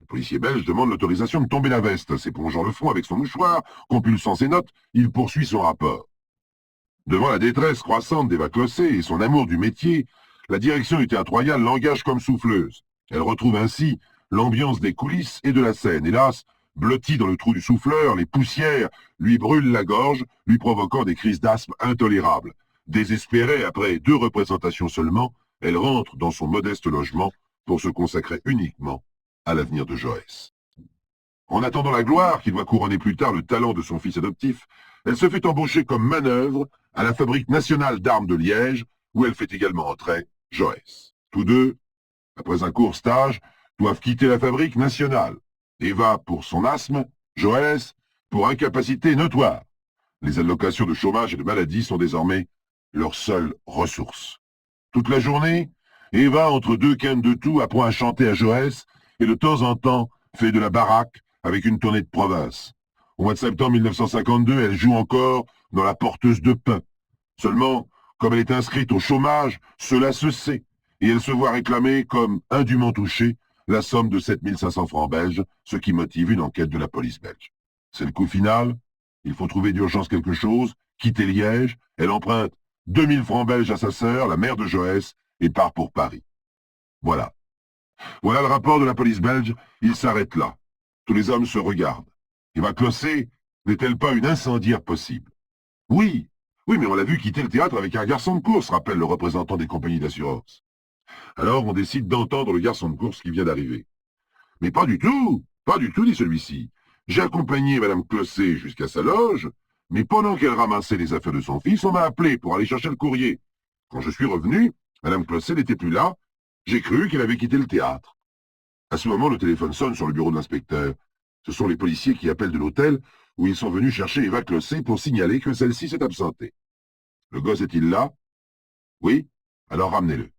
Le policier belge demande l'autorisation de tomber la veste, s'épongeant le front avec son mouchoir, compulsant ses notes, il poursuit son rapport. Devant la détresse croissante d'Eva Clossé et son amour du métier, la direction du Théâtre Royal l'engage comme souffleuse. Elle retrouve ainsi l'ambiance des coulisses et de la scène. Hélas, blottie dans le trou du souffleur, les poussières lui brûlent la gorge, lui provoquant des crises d'asthme intolérables. Désespérée après 2 représentations seulement, elle rentre dans son modeste logement pour se consacrer uniquement à l'avenir de Joël. En attendant la gloire qui doit couronner plus tard le talent de son fils adoptif, elle se fait embaucher comme manœuvre à la Fabrique nationale d'armes de Liège, où elle fait également entrer Joël. Tous deux, après un court stage, doivent quitter la Fabrique nationale. Eva pour son asthme, Joël pour incapacité notoire. Les allocations de chômage et de maladie sont désormais leur seule ressource. Toute la journée, Eva, entre 2 cannes de tout, apprend à chanter à Joël et de temps en temps fait de la baraque avec une tournée de province. Au mois de septembre 1952, elle joue encore dans La Porteuse de Pain. Seulement, comme elle est inscrite au chômage, cela se sait, et elle se voit réclamer comme indûment touchée la somme de 7500 francs belges, ce qui motive une enquête de la police belge. C'est le coup final. Il faut trouver d'urgence quelque chose, quitter Liège, elle emprunte 2000 francs belges à sa sœur, la mère de Joël, et part pour Paris. Voilà. Voilà le rapport de la police belge, il s'arrête là. Tous les hommes se regardent. Eva Clossé n'est-elle pas une incendiaire possible? Oui, oui, mais on l'a vu quitter le théâtre avec un garçon de course, rappelle le représentant des compagnies d'assurance. Alors on décide d'entendre le garçon de course qui vient d'arriver. Mais pas du tout, dit celui-ci. J'ai accompagné Madame Clossé jusqu'à sa loge, mais pendant qu'elle ramassait les affaires de son fils, on m'a appelé pour aller chercher le courrier. Quand je suis revenu, Madame Clossé n'était plus là. J'ai cru qu'elle avait quitté le théâtre. À ce moment, le téléphone sonne sur le bureau de l'inspecteur. Ce sont les policiers qui appellent de l'hôtel où ils sont venus chercher Eva Clossé pour signaler que celle-ci s'est absentée. Le gosse est-il là? Oui? Alors ramenez-le.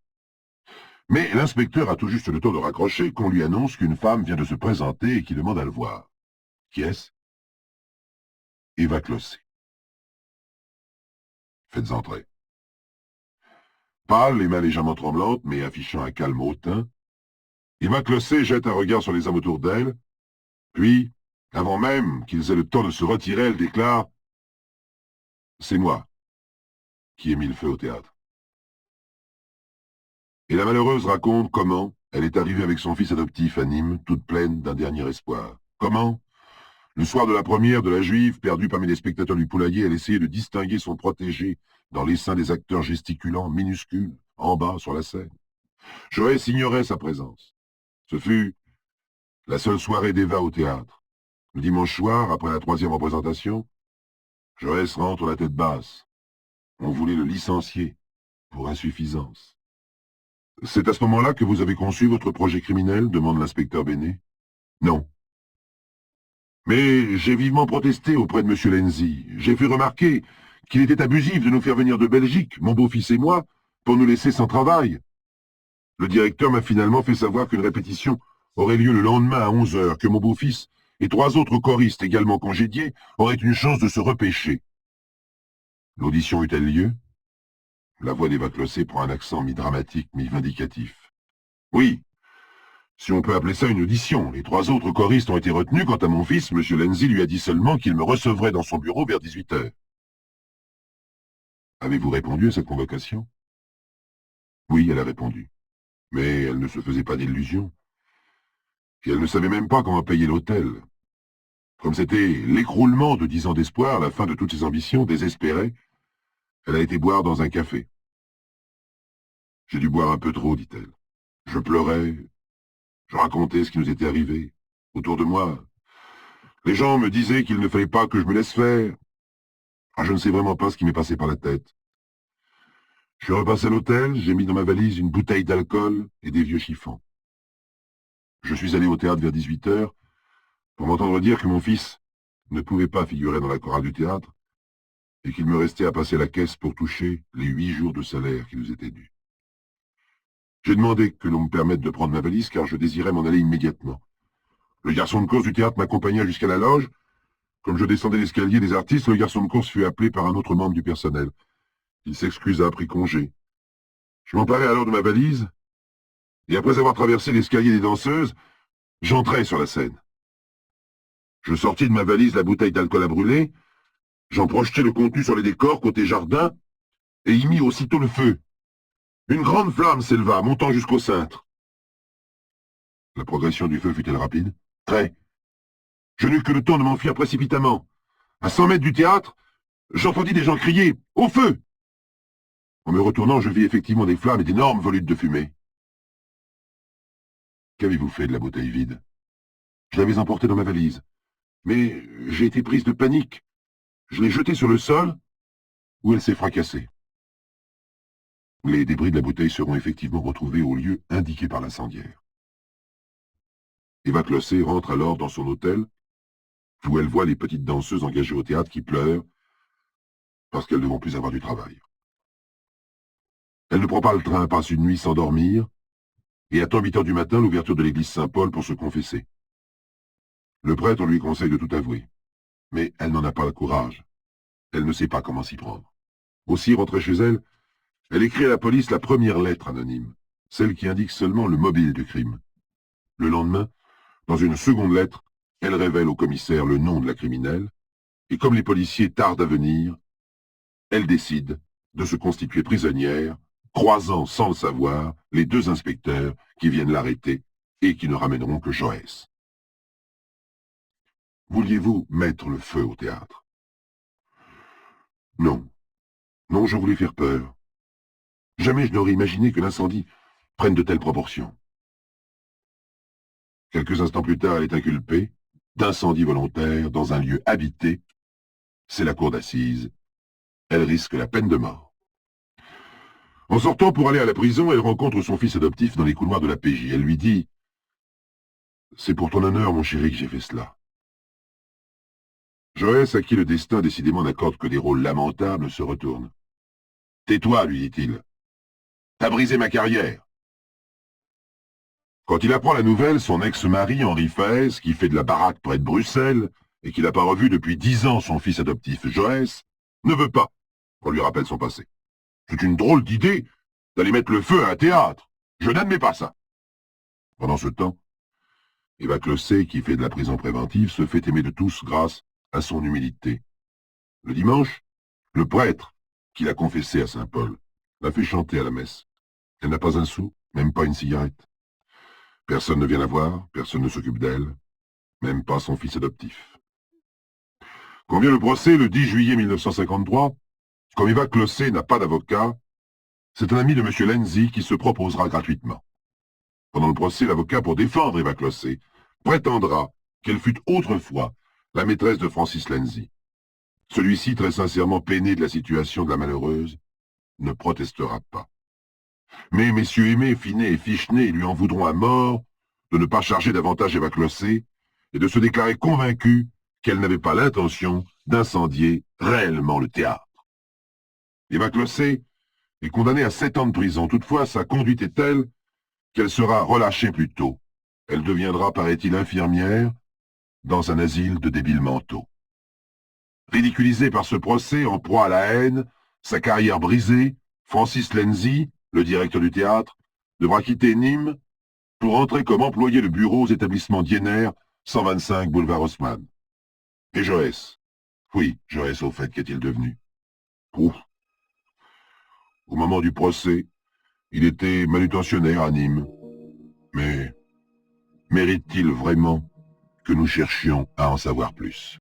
Mais l'inspecteur a tout juste le temps de raccrocher qu'on lui annonce qu'une femme vient de se présenter et qui demande à le voir. Qui est-ce? Eva Clossé. Faites entrer. Pâle, les mains légèrement tremblantes, mais affichant un calme hautain, Eva Clossé jette un regard sur les hommes autour d'elle, puis, avant même qu'ils aient le temps de se retirer, elle déclare « C'est moi qui ai mis le feu au théâtre. » Et la malheureuse raconte comment elle est arrivée avec son fils adoptif à Nîmes, toute pleine d'un dernier espoir. Comment, le soir de la première de la Juive, perdue parmi les spectateurs du poulailler, elle essayait de distinguer son protégé dans l'essaim des acteurs gesticulants, minuscules, en bas, sur la scène. Joël ignorait sa présence. Ce fut la seule soirée d'Eva au théâtre. Le dimanche soir, après la 3e représentation, Joël rentre la tête basse. On voulait le licencier pour insuffisance. « C'est à ce moment-là que vous avez conçu votre projet criminel ?» demande l'inspecteur Bénet. « Non. Mais j'ai vivement protesté auprès de M. Lenzi. J'ai fait remarquer qu'il était abusif de nous faire venir de Belgique, mon beau-fils et moi, pour nous laisser sans travail. Le directeur m'a finalement fait savoir qu'une répétition aurait lieu le lendemain à 11 heures, que mon beau-fils et 3 autres choristes également congédiés auraient une chance de se repêcher. L'audition eut-elle lieu? La voix d'Eva Clossé prend un accent mi-dramatique, mi-vindicatif. Oui, si on peut appeler ça une audition. Les 3 autres choristes ont été retenus. Quant à mon fils, M. Lenzi lui a dit seulement qu'il me recevrait dans son bureau vers 18 heures. Avez-vous répondu à cette convocation? Oui, elle a répondu. Mais elle ne se faisait pas d'illusions. Et elle ne savait même pas comment payer l'hôtel. Comme c'était l'écroulement de 10 ans d'espoir, la fin de toutes ses ambitions, désespérée, elle a été boire dans un café. J'ai dû boire un peu trop, dit-elle. Je pleurais, je racontais ce qui nous était arrivé. Autour de moi, Les gens me disaient qu'il ne fallait pas que je me laisse faire. Ah, je ne sais vraiment pas ce qui m'est passé par la tête. Je suis repassé à l'hôtel, j'ai mis dans ma valise une bouteille d'alcool et des vieux chiffons. Je suis allé au théâtre vers 18 heures pour m'entendre dire que mon fils ne pouvait pas figurer dans la chorale du théâtre et qu'il me restait à passer la caisse pour toucher les 8 jours de salaire qui nous étaient dus. J'ai demandé que l'on me permette de prendre ma valise car je désirais m'en aller immédiatement. Le garçon de course du théâtre m'accompagna jusqu'à la loge. Comme je descendais l'escalier des artistes, le garçon de course fut appelé par un autre membre du personnel. Il s'excusa, prit congé. Je m'emparai alors de ma valise, et après avoir traversé l'escalier des danseuses, j'entrai sur la scène. Je sortis de ma valise la bouteille d'alcool à brûler, j'en projetai le contenu sur les décors côté jardin, et y mis aussitôt le feu. Une grande flamme s'éleva, montant jusqu'au cintre. La progression du feu fut-elle rapide? Très. Je n'eus que le temps de m'enfuir précipitamment. À 100 mètres du théâtre, j'entendis des gens crier « Au feu !» En me retournant, je vis effectivement des flammes et d'énormes volutes de fumée. Qu'avez-vous fait de la bouteille vide? Je l'avais emportée dans ma valise. Mais j'ai été prise de panique. Je l'ai jetée sur le sol, où elle s'est fracassée. Les débris de la bouteille seront effectivement retrouvés au lieu indiqué par l'incendiaire. Eva Clossé rentre alors dans son hôtel, où elle voit les petites danseuses engagées au théâtre qui pleurent parce qu'elles ne vont plus avoir du travail. Elle ne prend pas le train, passe une nuit sans dormir, et attend 8 heures du matin l'ouverture de l'église Saint-Paul pour se confesser. Le prêtre lui conseille de tout avouer, mais elle n'en a pas le courage. Elle ne sait pas comment s'y prendre. Aussi, rentrée chez elle, elle écrit à la police la première lettre anonyme, celle qui indique seulement le mobile du crime. Le lendemain, dans une seconde lettre, elle révèle au commissaire le nom de la criminelle, et comme les policiers tardent à venir, elle décide de se constituer prisonnière, croisant sans le savoir les 2 inspecteurs qui viennent l'arrêter et qui ne ramèneront que Joësse. Vouliez-vous mettre le feu au théâtre? Non. Non, je voulais faire peur. Jamais je n'aurais imaginé que l'incendie prenne de telles proportions. Quelques instants plus tard, elle est inculpée d'incendie volontaire dans un lieu habité. C'est la cour d'assises. Elle risque la peine de mort. En sortant pour aller à la prison, elle rencontre son fils adoptif dans les couloirs de la PJ. Elle lui dit « C'est pour ton honneur, mon chéri, que j'ai fait cela. » Joësse, à qui le destin décidément n'accorde que des rôles lamentables, se retourne. « Tais-toi, lui dit-il. T'as brisé ma carrière. » Quand il apprend la nouvelle, son ex-mari, Henri Faès, qui fait de la baraque près de Bruxelles, et qui n'a pas revu depuis 10 ans son fils adoptif Joësse, ne veut pas qu'on lui rappelle son passé. C'est une drôle d'idée d'aller mettre le feu à un théâtre. Je n'admets pas ça. Pendant ce temps, Eva Clossé, qui fait de la prison préventive, se fait aimer de tous grâce à son humilité. Le dimanche, le prêtre, qui l'a confessé à Saint-Paul, l'a fait chanter à la messe. Elle n'a pas un sou, même pas une cigarette. Personne ne vient la voir, personne ne s'occupe d'elle, même pas son fils adoptif. Quand vient le procès, le 10 juillet 1953, comme Eva Clossé n'a pas d'avocat, c'est un ami de M. Lenzi qui se proposera gratuitement. Pendant le procès, l'avocat pour défendre Eva Clossé prétendra qu'elle fut autrefois la maîtresse de Francis Lenzi. Celui-ci, très sincèrement peiné de la situation de la malheureuse, ne protestera pas. Mais messieurs Aimé, Finet et Fichenet lui en voudront à mort de ne pas charger davantage Eva Clossé et de se déclarer convaincue qu'elle n'avait pas l'intention d'incendier réellement le théâtre. Eva Clossé est condamnée à 7 ans de prison. Toutefois, sa conduite est telle qu'elle sera relâchée plus tôt. Elle deviendra, paraît-il, infirmière dans un asile de débiles mentaux. Ridiculisé par ce procès, en proie à la haine, sa carrière brisée, Francis Lenzi, le directeur du théâtre, devra quitter Nîmes pour entrer comme employé de bureau aux établissements Dienner, 125 boulevard Haussmann. Et Joësse? Oui, Joësse, au fait, qu'est-il devenu? Ouf. Au moment du procès, il était manutentionnaire à Nîmes. Mais mérite-t-il vraiment que nous cherchions à en savoir plus?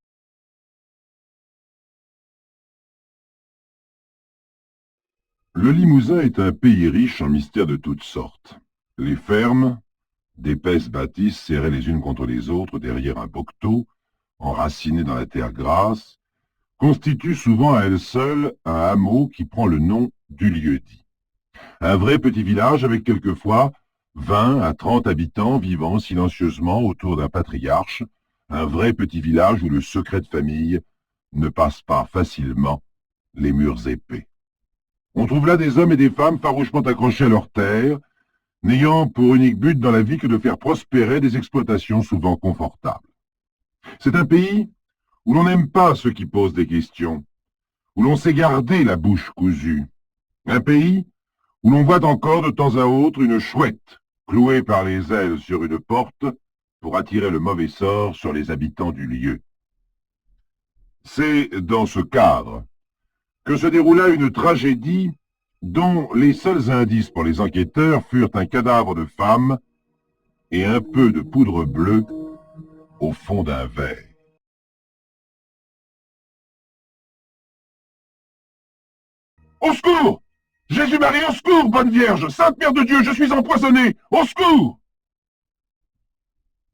Le Limousin est un pays riche en mystères de toutes sortes. Les fermes, d'épaisses bâtisses serrées les unes contre les autres derrière un bocteau, enracinée dans la terre grasse, constitue souvent à elle seule un hameau qui prend le nom du lieu-dit. Un vrai petit village avec quelquefois 20 à 30 habitants vivant silencieusement autour d'un patriarche, un vrai petit village où le secret de famille ne passe pas facilement les murs épais. On trouve là des hommes et des femmes farouchement accrochés à leur terre, n'ayant pour unique but dans la vie que de faire prospérer des exploitations souvent confortables. C'est un pays où l'on n'aime pas ceux qui posent des questions, où l'on sait garder la bouche cousue. Un pays où l'on voit encore de temps à autre une chouette clouée par les ailes sur une porte pour attirer le mauvais sort sur les habitants du lieu. C'est dans ce cadre que se déroula une tragédie dont les seuls indices pour les enquêteurs furent un cadavre de femme et un peu de poudre bleue au fond d'un verre. Au secours! Jésus-Marie, au secours, bonne Vierge! Sainte Mère de Dieu, je suis empoisonné! Au secours!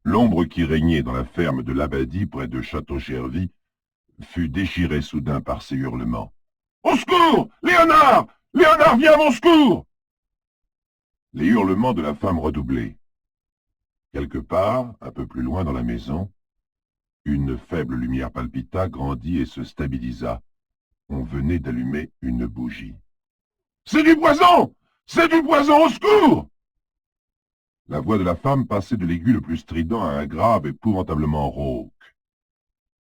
L'ombre qui régnait dans la ferme de l'Abbadie près de Château-Chervy fut déchirée soudain par ces hurlements. Au secours! Léonard! Léonard, viens à mon secours! Les hurlements de la femme redoublaient. Quelque part, un peu plus loin dans la maison, une faible lumière palpita, grandit et se stabilisa. On venait d'allumer une bougie. « C'est du poison! C'est du poison! Au secours !» La voix de la femme passait de l'aigu le plus strident à un grave épouvantablement rauque.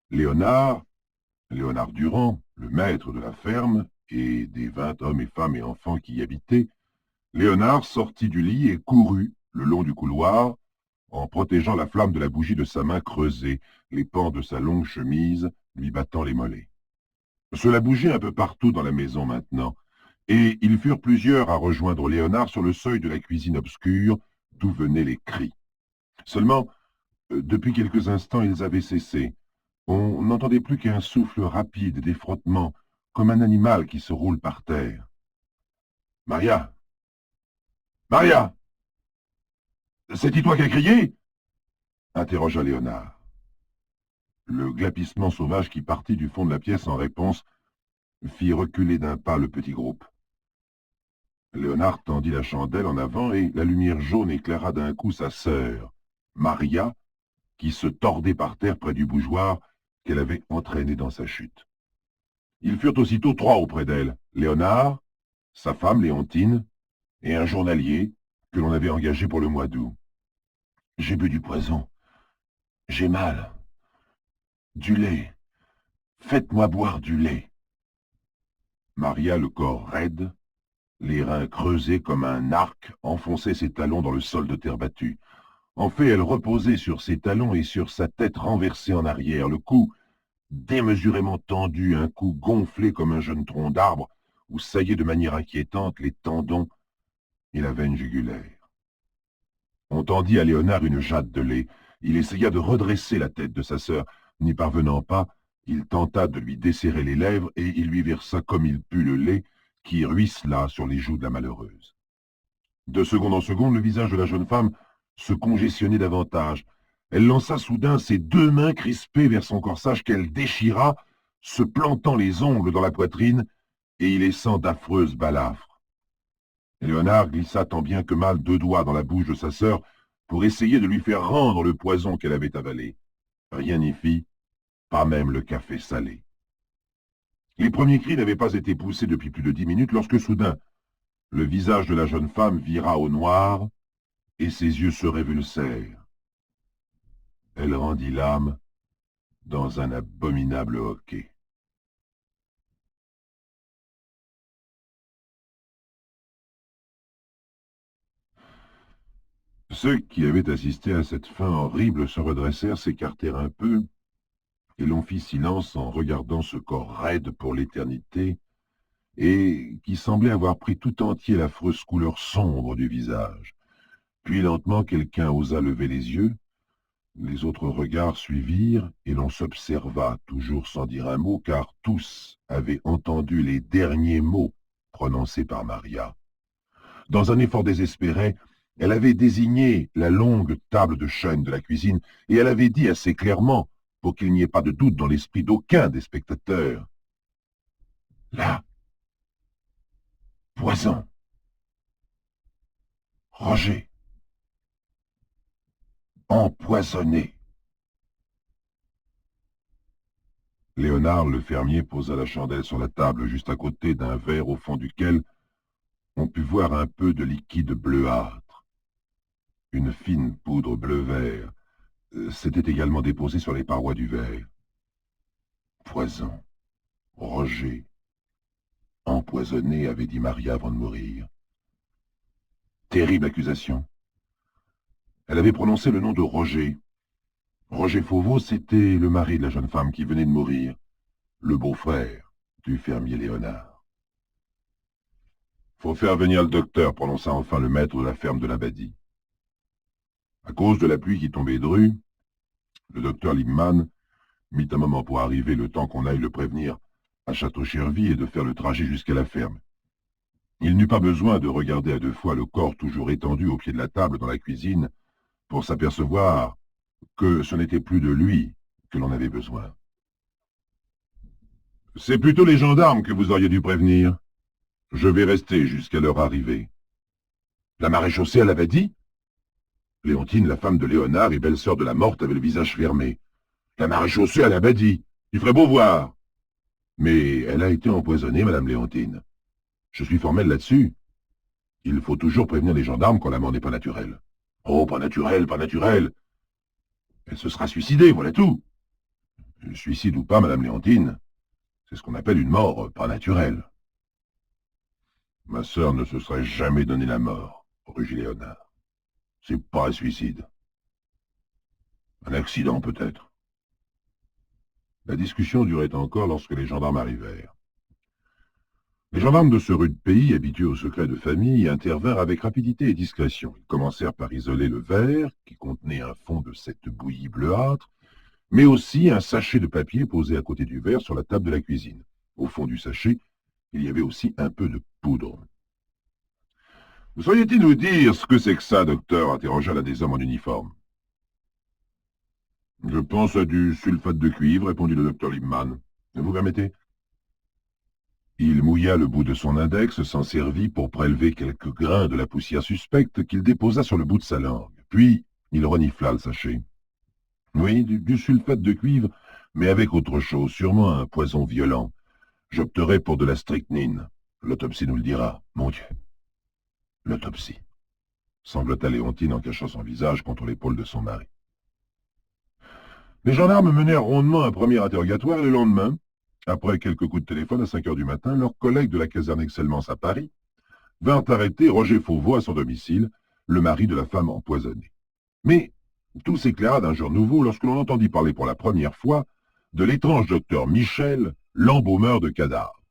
Léonard Durand, le maître de la ferme, et des 20 hommes et femmes et enfants qui y habitaient, Léonard sortit du lit et courut le long du couloir, en protégeant la flamme de la bougie de sa main creusée, les pans de sa longue chemise lui battant les mollets. Cela bougeait un peu partout dans la maison maintenant, et ils furent plusieurs à rejoindre Léonard sur le seuil de la cuisine obscure, d'où venaient les cris. Seulement, depuis quelques instants, ils avaient cessé. On n'entendait plus qu'un souffle rapide des frottements, comme un animal qui se roule par terre. « Maria! Maria! C'est-y toi qui as crié ?» interrogea Léonard. Le glapissement sauvage qui partit du fond de la pièce en réponse fit reculer d'un pas le petit groupe. Léonard tendit la chandelle en avant et la lumière jaune éclaira d'un coup sa sœur, Maria, qui se tordait par terre près du bougeoir qu'elle avait entraîné dans sa chute. Ils furent aussitôt 3 auprès d'elle, Léonard, sa femme Léontine, et un journalier que l'on avait engagé pour le mois d'août. « J'ai bu du poison. J'ai mal. Du lait. Faites-moi boire du lait. » Maria, le corps raide, les reins creusés comme un arc, enfonçait ses talons dans le sol de terre battue. En fait, elle reposait sur ses talons et sur sa tête renversée en arrière, le cou démesurément tendu, un cou gonflé comme un jeune tronc d'arbre, où saillaient de manière inquiétante les tendons et la veine jugulaire. On tendit à Léonard une jatte de lait. Il essaya de redresser la tête de sa sœur. N'y parvenant pas, il tenta de lui desserrer les lèvres et il lui versa comme il put le lait qui ruissela sur les joues de la malheureuse. De seconde en seconde, le visage de la jeune femme se congestionnait davantage. Elle lança soudain ses 2 mains crispées vers son corsage qu'elle déchira, se plantant les ongles dans la poitrine et y laissant d'affreuses balafres. Léonard glissa tant bien que mal 2 doigts dans la bouche de sa sœur pour essayer de lui faire rendre le poison qu'elle avait avalé. Rien n'y fit, pas même le café salé. Les premiers cris n'avaient pas été poussés depuis plus de 10 minutes lorsque soudain, le visage de la jeune femme vira au noir et ses yeux se révulsèrent. Elle rendit l'âme dans un abominable hoquet. Ceux qui avaient assisté à cette fin horrible se redressèrent, s'écartèrent un peu, et l'on fit silence en regardant ce corps raide pour l'éternité, et qui semblait avoir pris tout entier l'affreuse couleur sombre du visage. Puis lentement quelqu'un osa lever les yeux, les autres regards suivirent, et l'on s'observa, toujours sans dire un mot, car tous avaient entendu les derniers mots prononcés par Maria. Dans un effort désespéré, elle avait désigné la longue table de chêne de la cuisine, et elle avait dit assez clairement, pour qu'il n'y ait pas de doute dans l'esprit d'aucun des spectateurs. Là, poison. Roger. Empoisonné. Léonard le fermier posa la chandelle sur la table, juste à côté d'un verre au fond duquel on put voir un peu de liquide bleuâtre. Une fine poudre bleu-vert s'était également déposée sur les parois du verre. Poison. Roger. Empoisonné, avait dit Maria avant de mourir. Terrible accusation. Elle avait prononcé le nom de Roger. Roger Fauveau, c'était le mari de la jeune femme qui venait de mourir, le beau-frère du fermier Léonard. « Faut faire venir le docteur », prononça enfin le maître de la ferme de l'Abbadie. À cause de la pluie qui tombait dru, le docteur Liebmann mit un moment pour arriver, le temps qu'on aille le prévenir à Château-Chervy et de faire le trajet jusqu'à la ferme. Il n'eut pas besoin de regarder à deux fois le corps toujours étendu au pied de la table dans la cuisine pour s'apercevoir que ce n'était plus de lui que l'on avait besoin. « C'est plutôt les gendarmes que vous auriez dû prévenir. Je vais rester jusqu'à leur arrivée. »« La maréchaussée à l'Abbadie ?» Léontine, la femme de Léonard et belle-sœur de la morte, avait le visage fermé. « La maréchaussée à l'Abbadie, il ferait beau voir. »« Mais elle a été empoisonnée, madame Léontine. Je suis formel là-dessus. Il faut toujours prévenir les gendarmes quand la mort n'est pas naturelle. »« Oh, pas naturelle, pas naturelle. Elle se sera suicidée, voilà tout. » « Suicide ou pas, madame Léontine, c'est ce qu'on appelle une mort pas naturelle. »« Ma sœur ne se serait jamais donné la mort, rugit Léonard. C'est pas un suicide. Un accident, peut-être. » La discussion durait encore lorsque les gendarmes arrivèrent. Les gendarmes de ce rude pays, habitués au secret de famille, intervinrent avec rapidité et discrétion. Ils commencèrent par isoler le verre, qui contenait un fond de cette bouillie bleuâtre, mais aussi un sachet de papier posé à côté du verre sur la table de la cuisine. Au fond du sachet, il y avait aussi un peu de poudre. « Vous sauriez-il nous dire ce que c'est que ça, docteur ?» interrogea l'un des hommes en uniforme. « Je pense à du sulfate de cuivre, » répondit le docteur Liebmann. « Vous permettez ?» Il mouilla le bout de son index, s'en servit pour prélever quelques grains de la poussière suspecte qu'il déposa sur le bout de sa langue. Puis, il renifla le sachet. Oui, du sulfate de cuivre, mais avec autre chose, sûrement un poison violent. J'opterai pour de la strychnine. L'autopsie nous le dira, mon Dieu. L'autopsie, sanglota Léontine en cachant son visage contre l'épaule de son mari. Les gendarmes menèrent rondement un premier interrogatoire et le lendemain, après quelques coups de téléphone à 5 heures du matin, leurs collègues de la caserne Excellence à Paris vinrent arrêter Roger Fauveau à son domicile, le mari de la femme empoisonnée. Mais tout s'éclaira d'un jour nouveau lorsque l'on entendit parler pour la première fois de l'étrange docteur Michel, l'embaumeur de cadavres.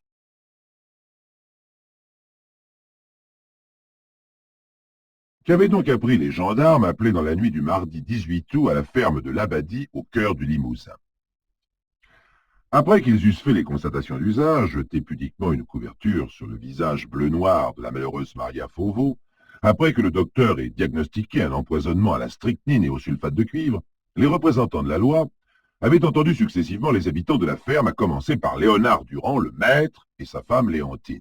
Qu'avaient donc appris les gendarmes appelés dans la nuit du mardi 18 août à la ferme de l'Abbadie au cœur du Limousin? Après qu'ils eussent fait les constatations d'usage, jeté pudiquement une couverture sur le visage bleu-noir de la malheureuse Maria Fauveau, après que le docteur ait diagnostiqué un empoisonnement à la strychnine et au sulfate de cuivre, les représentants de la loi avaient entendu successivement les habitants de la ferme, à commencer par Léonard Durand, le maître, et sa femme Léontine.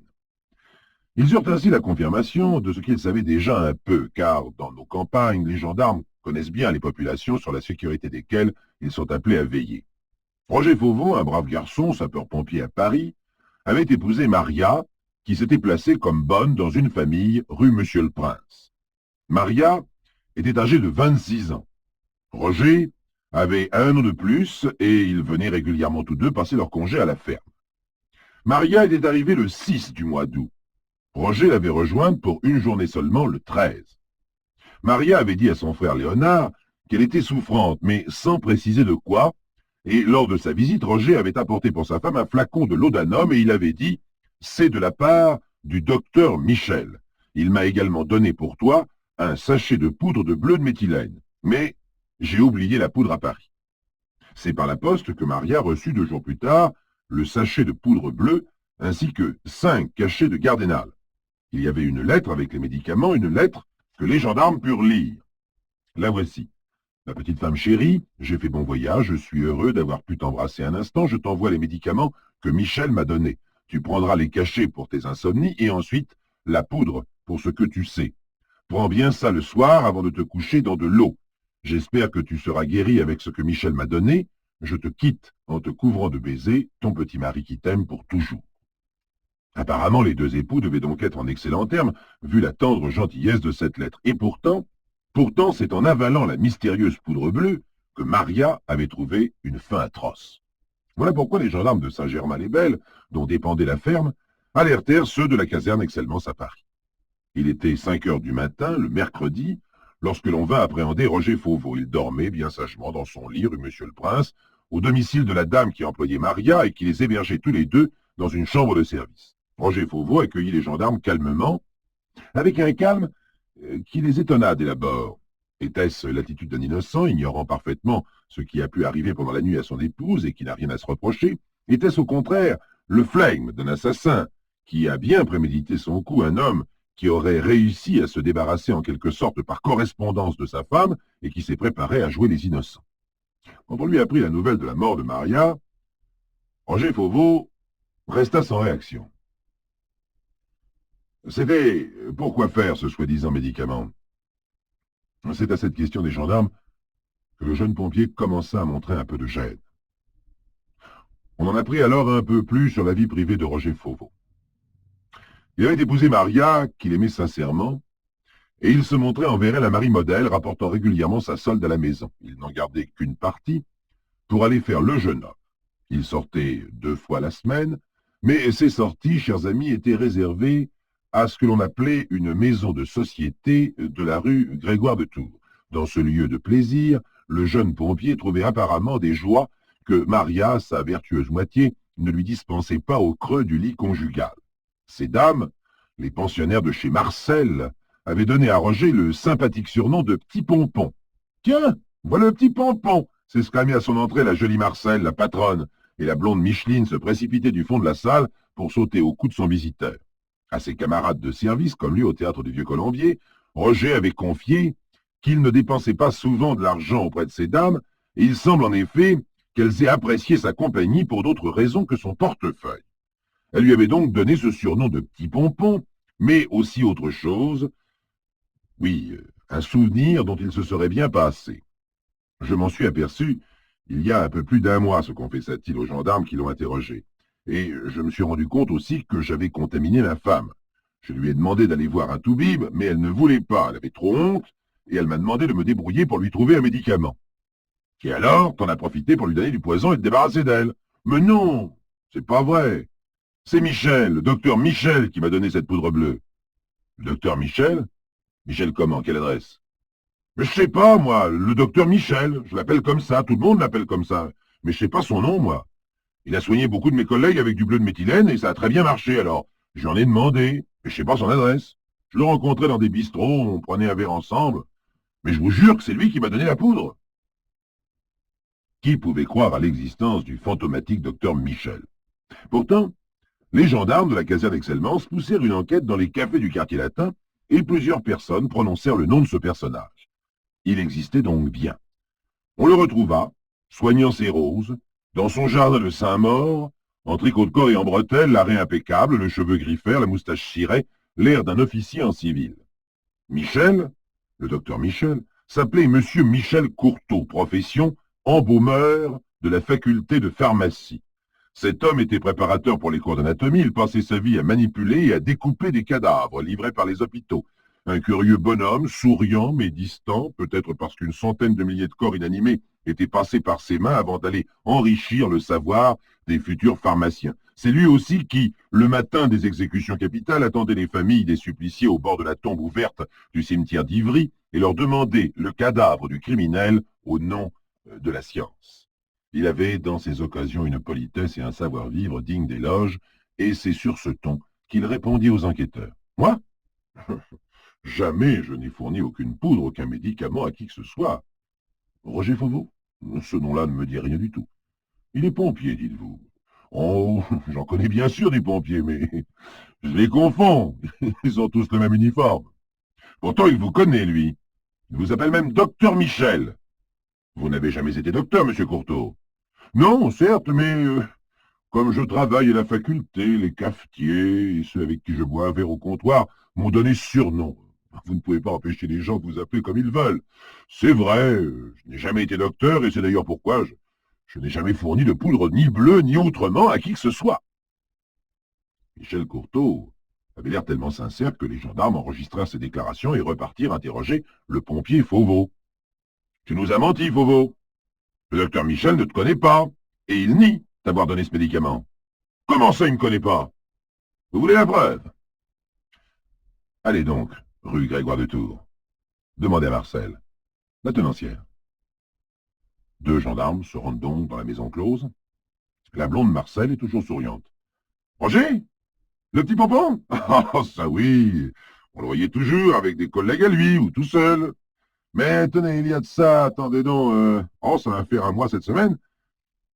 Ils eurent ainsi la confirmation de ce qu'ils savaient déjà un peu, car dans nos campagnes, les gendarmes connaissent bien les populations sur la sécurité desquelles ils sont appelés à veiller. Roger Fauveau, un brave garçon, sapeur-pompier à Paris, avait épousé Maria, qui s'était placée comme bonne dans une famille rue Monsieur-le-Prince. Maria était âgée de 26 ans. Roger avait 1 an de plus et ils venaient régulièrement tous deux passer leur congé à la ferme. Maria était arrivée le 6 du mois d'août. Roger l'avait rejointe pour une journée seulement, le 13. Maria avait dit à son frère Léonard qu'elle était souffrante, mais sans préciser de quoi, et lors de sa visite, Roger avait apporté pour sa femme un flacon de laudanum et il avait dit « C'est de la part du docteur Michel. Il m'a également donné pour toi un sachet de poudre de bleu de méthylène. Mais j'ai oublié la poudre à Paris. » C'est par la poste que Maria reçut 2 jours plus tard le sachet de poudre bleue ainsi que 5 cachets de Gardénal. Il y avait une lettre avec les médicaments, une lettre que les gendarmes purent lire. La voici. Ma petite femme chérie, j'ai fait bon voyage, je suis heureux d'avoir pu t'embrasser un instant, je t'envoie les médicaments que Michel m'a donnés. Tu prendras les cachets pour tes insomnies et ensuite la poudre pour ce que tu sais. Prends bien ça le soir avant de te coucher dans de l'eau. J'espère que tu seras guéri avec ce que Michel m'a donné. Je te quitte en te couvrant de baisers, ton petit mari qui t'aime pour toujours. Apparemment, les deux époux devaient donc être en excellents termes, vu la tendre gentillesse de cette lettre. Et pourtant, c'est en avalant la mystérieuse poudre bleue que Maria avait trouvé une fin atroce. Voilà pourquoi les gendarmes de Saint-Germain-les-Belles, dont dépendait la ferme, alertèrent ceux de la caserne Excellence à Paris. Il était 5 heures du matin, le mercredi, lorsque l'on vint appréhender Roger Fauveau. Il dormait bien sagement dans son lit, rue Monsieur le Prince, au domicile de la dame qui employait Maria et qui les hébergeait tous les deux dans une chambre de service. Roger Fauveau accueillit les gendarmes calmement, avec un calme qui les étonna dès l'abord. Était-ce l'attitude d'un innocent, ignorant parfaitement ce qui a pu arriver pendant la nuit à son épouse et qui n'a rien à se reprocher? Était-ce au contraire le flegme d'un assassin qui a bien prémédité son coup, un homme qui aurait réussi à se débarrasser en quelque sorte par correspondance de sa femme et qui s'est préparé à jouer les innocents? Quand on lui apprit la nouvelle de la mort de Maria, Roger Fauveau resta sans réaction. C'était pourquoi faire ce soi-disant médicament? C'est à cette question des gendarmes que le jeune pompier commença à montrer un peu de gêne. On en apprit alors un peu plus sur la vie privée de Roger Fauveau. Il avait épousé Maria, qu'il aimait sincèrement, et il se montrait envers elle un mari modèle, rapportant régulièrement sa solde à la maison. Il n'en gardait qu'une partie pour aller faire le jeune homme. Il sortait 2 fois la semaine, mais ces sorties, chers amis, étaient réservées à ce que l'on appelait une maison de société de la rue Grégoire de Tours. Dans ce lieu de plaisir, le jeune pompier trouvait apparemment des joies que Maria, sa vertueuse moitié, ne lui dispensait pas au creux du lit conjugal. Ces dames, les pensionnaires de chez Marcel, avaient donné à Roger le sympathique surnom de Petit Pompon. « Tiens, voilà le Petit Pompon !» s'exclamait à son entrée la jolie Marcel, la patronne, et la blonde Micheline se précipitait du fond de la salle pour sauter au cou de son visiteur. À ses camarades de service, comme lui au théâtre du Vieux-Colombier, Roger avait confié qu'il ne dépensait pas souvent de l'argent auprès de ces dames, et il semble en effet qu'elles aient apprécié sa compagnie pour d'autres raisons que son portefeuille. Elle lui avait donc donné ce surnom de Petit Pompon, mais aussi autre chose, oui, un souvenir dont il se serait bien passé. Je m'en suis aperçu il y a un peu plus d'1 mois, se confessa-t-il aux gendarmes qui l'ont interrogé. Et je me suis rendu compte aussi que j'avais contaminé ma femme. Je lui ai demandé d'aller voir un toubib, mais elle ne voulait pas, elle avait trop honte, et elle m'a demandé de me débrouiller pour lui trouver un médicament. Et alors, t'en as profité pour lui donner du poison et te débarrasser d'elle. Mais non, c'est pas vrai. C'est Michel, le docteur Michel, qui m'a donné cette poudre bleue. Le docteur Michel? Michel comment? Quelle adresse? Mais je sais pas, moi, le docteur Michel. Je l'appelle comme ça, tout le monde l'appelle comme ça. Mais je sais pas son nom, moi. Il a soigné beaucoup de mes collègues avec du bleu de méthylène et ça a très bien marché, alors j'en ai demandé, mais je sais pas son adresse. Je le rencontrais dans des bistrots, on prenait un verre ensemble, mais je vous jure que c'est lui qui m'a donné la poudre. Qui pouvait croire à l'existence du fantomatique docteur Michel? Pourtant, les gendarmes de la caserne d'Excellence poussèrent une enquête dans les cafés du quartier latin et plusieurs personnes prononcèrent le nom de ce personnage. Il existait donc bien. On le retrouva, soignant ses roses, dans son jardin de Saint-Maur, en tricot de corps et en bretelles, l'arrêt impeccable, le cheveu griffé, la moustache cirée, l'air d'un officier en civil. Michel, le docteur Michel, s'appelait Monsieur Michel Courteau, profession embaumeur de la faculté de pharmacie. Cet homme était préparateur pour les cours d'anatomie, il passait sa vie à manipuler et à découper des cadavres livrés par les hôpitaux. Un curieux bonhomme, souriant mais distant, peut-être parce qu'une centaine de milliers de corps inanimés étaient passés par ses mains avant d'aller enrichir le savoir des futurs pharmaciens. C'est lui aussi qui, le matin des exécutions capitales, attendait les familles des suppliciés au bord de la tombe ouverte du cimetière d'Ivry et leur demandait le cadavre du criminel au nom de la science. Il avait dans ces occasions une politesse et un savoir-vivre dignes d'éloge, et c'est sur ce ton qu'il répondit aux enquêteurs. « Moi? Jamais je n'ai fourni aucune poudre, aucun médicament à qui que ce soit. Roger Fauveau? Ce nom-là ne me dit rien du tout. Il est pompier, dites-vous. Oh, j'en connais bien sûr des pompiers, mais je les confonds. Ils ont tous le même uniforme. Pourtant, il vous connaît, lui. Il vous appelle même Docteur Michel. Vous n'avez jamais été docteur, monsieur Courteau. Non, certes, mais comme je travaille à la faculté, les cafetiers et ceux avec qui je bois un verre au comptoir m'ont donné ce surnom. Vous ne pouvez pas empêcher les gens de vous appeler comme ils veulent. C'est vrai, je n'ai jamais été docteur et c'est d'ailleurs pourquoi je n'ai jamais fourni de poudre ni bleue ni autrement à qui que ce soit. Michel Courteau avait l'air tellement sincère que les gendarmes enregistrèrent ses déclarations et repartirent interroger le pompier Fauveau. « Tu nous as menti, Fauveau. Le docteur Michel ne te connaît pas, et il nie t'avoir donné ce médicament. Comment ça, il ne me connaît pas? Vous voulez la preuve? Allez donc, rue Grégoire de Tours. Demandez à Marcel, la tenancière. » Deux gendarmes se rendent donc dans la maison close. La blonde Marcel est toujours souriante. « Roger? Le petit pompon? Ah, ça oui, on le voyait toujours avec des collègues à lui ou tout seul. Mais tenez, il y a de ça, attendez donc, ça va faire un mois cette semaine.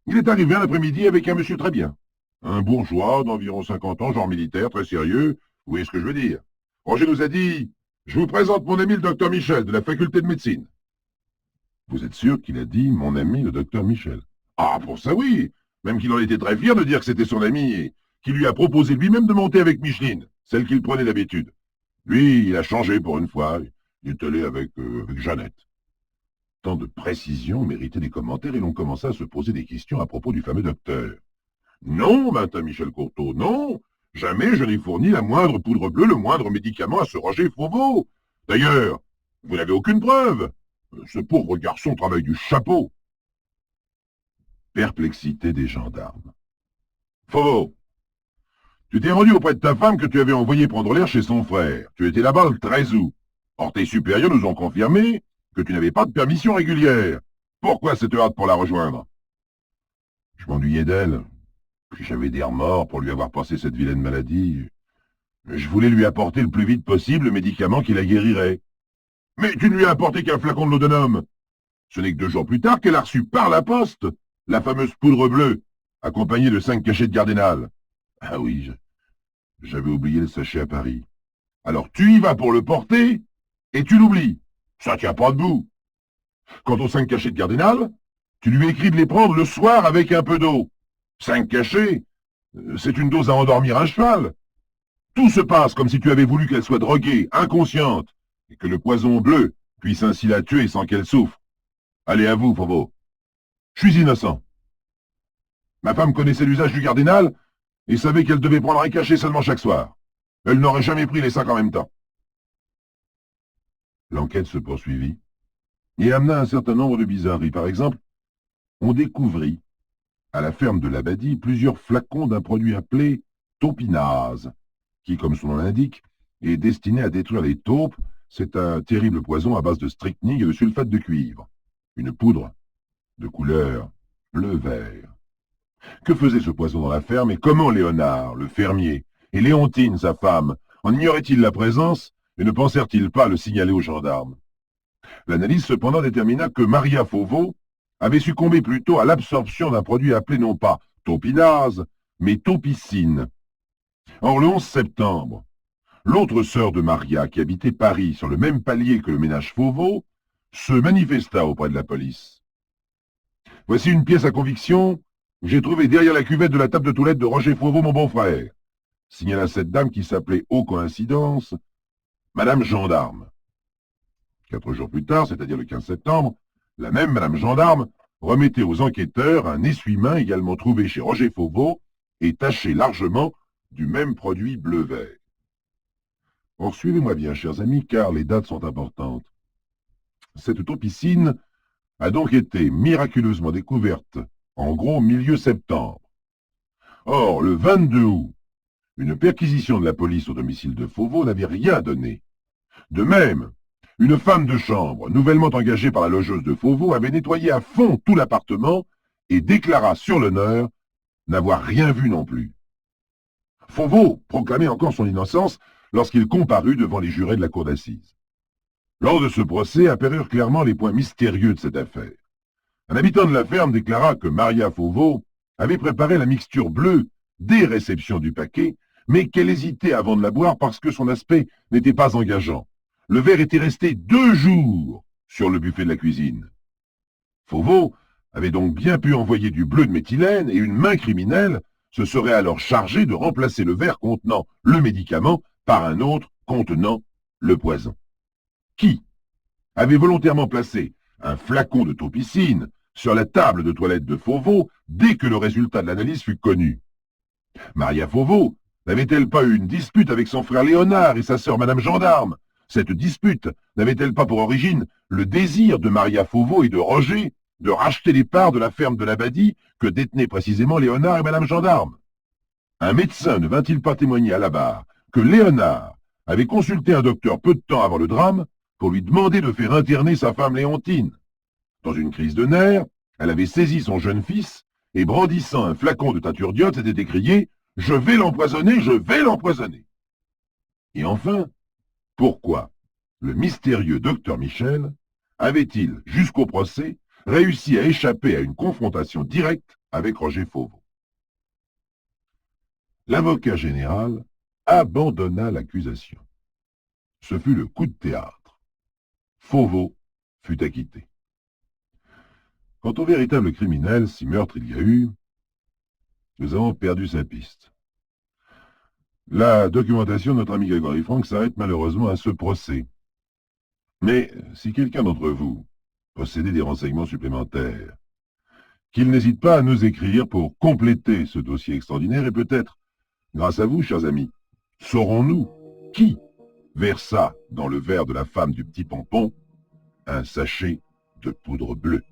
Il est arrivé un après-midi avec un monsieur très bien. Un bourgeois d'environ 50 ans, genre militaire, très sérieux. Vous voyez ce que je veux dire? Roger nous a dit, je vous présente mon ami le docteur Michel, de la faculté de médecine. Vous êtes sûr qu'il a dit mon ami le docteur Michel? Ah, pour ça oui, même qu'il en était très fier de dire que c'était son ami et qu'il lui a proposé lui-même de monter avec Micheline, celle qu'il prenait d'habitude. Lui, il a changé pour une fois, il est allé avec Jeannette. Tant de précisions méritaient des commentaires et l'on commença à se poser des questions à propos du fameux docteur. Non, maintint Michel Courteau, non, jamais je n'ai fourni la moindre poudre bleue, le moindre médicament à ce Roger Fauveau. D'ailleurs, vous n'avez aucune preuve. Ce pauvre garçon travaille du chapeau. Perplexité des gendarmes. Fauveau, tu t'es rendu auprès de ta femme que tu avais envoyé prendre l'air chez son frère. Tu étais là-bas le 13 août. Or, tes supérieurs nous ont confirmé que tu n'avais pas de permission régulière. Pourquoi cette hâte pour la rejoindre? Je m'ennuyais d'elle. Puis j'avais des remords pour lui avoir passé cette vilaine maladie. Je voulais lui apporter le plus vite possible le médicament qui la guérirait. Mais tu ne lui as apporté qu'un flacon de laudanum. Ce n'est que 2 jours plus tard qu'elle a reçu par la poste la fameuse poudre bleue, accompagnée de 5 cachets de Gardénal. Ah oui, j'avais oublié le sachet à Paris. Alors tu y vas pour le porter, et tu l'oublies. Ça tient pas debout. Quant aux 5 cachets de Gardénal, tu lui écris de les prendre le soir avec un peu d'eau. 5 cachets, c'est une dose à endormir un cheval. Tout se passe comme si tu avais voulu qu'elle soit droguée, inconsciente, et que le poison bleu puisse ainsi la tuer sans qu'elle souffre. Allez, à vous, Fauveau. Je suis innocent. Ma femme connaissait l'usage du Gardénal et savait qu'elle devait prendre un cachet seulement chaque soir. Elle n'aurait jamais pris les 5 en même temps. L'enquête se poursuivit et amena un certain nombre de bizarreries. Par exemple, on découvrit, à la ferme de l'Abadie, plusieurs flacons d'un produit appelé taupinase, qui, comme son nom l'indique, est destiné à détruire les taupes. C'est un terrible poison à base de strychnine et de sulfate de cuivre. Une poudre de couleur bleu-vert. Que faisait ce poison dans la ferme et comment Léonard, le fermier, et Léontine, sa femme, en ignoraient-ils la présence et ne pensèrent-ils pas le signaler aux gendarmes? L'analyse cependant détermina que Maria Fauveau avait succombé plutôt à l'absorption d'un produit appelé non pas taupinase, mais taupicine. Or, le 11 septembre, l'autre sœur de Maria, qui habitait Paris sur le même palier que le ménage Fauveau, se manifesta auprès de la police. « Voici une pièce à conviction que j'ai trouvée derrière la cuvette de la table de toilette de Roger Fauveau, mon beau-frère, » signala cette dame qui s'appelait, ô coïncidence, Madame Gendarme. 4 jours plus tard, c'est-à-dire le 15 septembre, la même Madame Gendarme remettait aux enquêteurs un essuie-main également trouvé chez Roger Fauveau et taché largement du même produit bleu-vert. Or, suivez-moi bien, chers amis, car les dates sont importantes. Cette taupicine a donc été miraculeusement découverte, en gros milieu septembre. Or, le 22 août, une perquisition de la police au domicile de Fauveau n'avait rien donné. De même, une femme de chambre, nouvellement engagée par la logeuse de Fauveau, avait nettoyé à fond tout l'appartement et déclara sur l'honneur n'avoir rien vu non plus. Fauveau proclamait encore son innocence lorsqu'il comparut devant les jurés de la cour d'assises. Lors de ce procès apparurent clairement les points mystérieux de cette affaire. Un habitant de la ferme déclara que Maria Fauveau avait préparé la mixture bleue dès réception du paquet, mais qu'elle hésitait avant de la boire parce que son aspect n'était pas engageant. Le verre était resté 2 jours sur le buffet de la cuisine. Fauveau avait donc bien pu envoyer du bleu de méthylène et une main criminelle se serait alors chargée de remplacer le verre contenant le médicament par un autre contenant le poison. Qui avait volontairement placé un flacon de taupicine sur la table de toilette de Fauveau dès que le résultat de l'analyse fut connu? Maria Fauveau n'avait-elle pas eu une dispute avec son frère Léonard et sa sœur Madame Gendarme? Cette dispute n'avait-elle pas pour origine le désir de Maria Fauveau et de Roger de racheter les parts de la ferme de l'Abadie que détenaient précisément Léonard et Madame Gendarme? Un médecin ne vint-il pas témoigner à la barre que Léonard avait consulté un docteur peu de temps avant le drame pour lui demander de faire interner sa femme Léontine? Dans une crise de nerfs, elle avait saisi son jeune fils et, brandissant un flacon de teinture d'iode, s'était écrié « Je vais l'empoisonner, je vais l'empoisonner !» Et enfin, pourquoi le mystérieux docteur Michel avait-il, jusqu'au procès, réussi à échapper à une confrontation directe avec Roger Fauveau? L'avocat général abandonna l'accusation. Ce fut le coup de théâtre. Fauveau fut acquitté. Quant au véritable criminel, si meurtre il y a eu, nous avons perdu sa piste. La documentation de notre ami Grégory Franck s'arrête malheureusement à ce procès. Mais si quelqu'un d'entre vous possédait des renseignements supplémentaires, qu'il n'hésite pas à nous écrire pour compléter ce dossier extraordinaire et peut-être, grâce à vous, chers amis, saurons-nous qui versa dans le verre de la femme du petit Pompon un sachet de poudre bleue.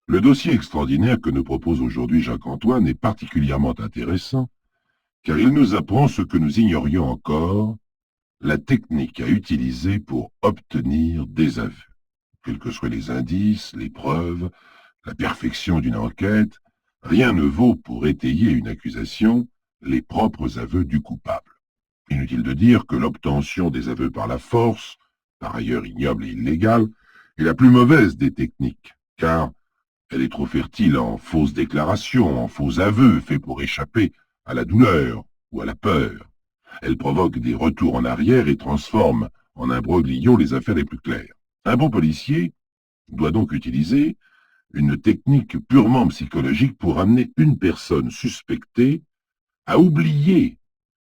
Le dossier extraordinaire que nous propose aujourd'hui Jacques-Antoine est particulièrement intéressant car il nous apprend ce que nous ignorions encore, la technique à utiliser pour obtenir des aveux. Quels que soient les indices, les preuves, la perfection d'une enquête, rien ne vaut pour étayer une accusation les propres aveux du coupable. Inutile de dire que l'obtention des aveux par la force, par ailleurs ignoble et illégale, est la plus mauvaise des techniques, car elle est trop fertile en fausses déclarations, en faux aveux faits pour échapper à la douleur ou à la peur. Elle provoque des retours en arrière et transforme en imbroglio les affaires les plus claires. Un bon policier doit donc utiliser une technique purement psychologique pour amener une personne suspectée à oublier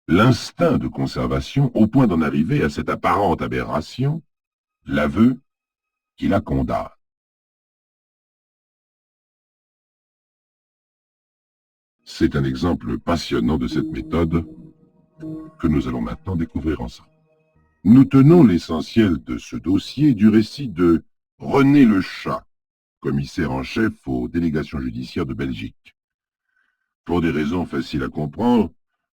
l'instinct de conservation au point d'en arriver à cette apparente aberration, l'aveu qui la condamne. C'est un exemple passionnant de cette méthode que nous allons maintenant découvrir ensemble. Nous tenons l'essentiel de ce dossier du récit de René Le Chat, commissaire en chef aux délégations judiciaires de Belgique. Pour des raisons faciles à comprendre,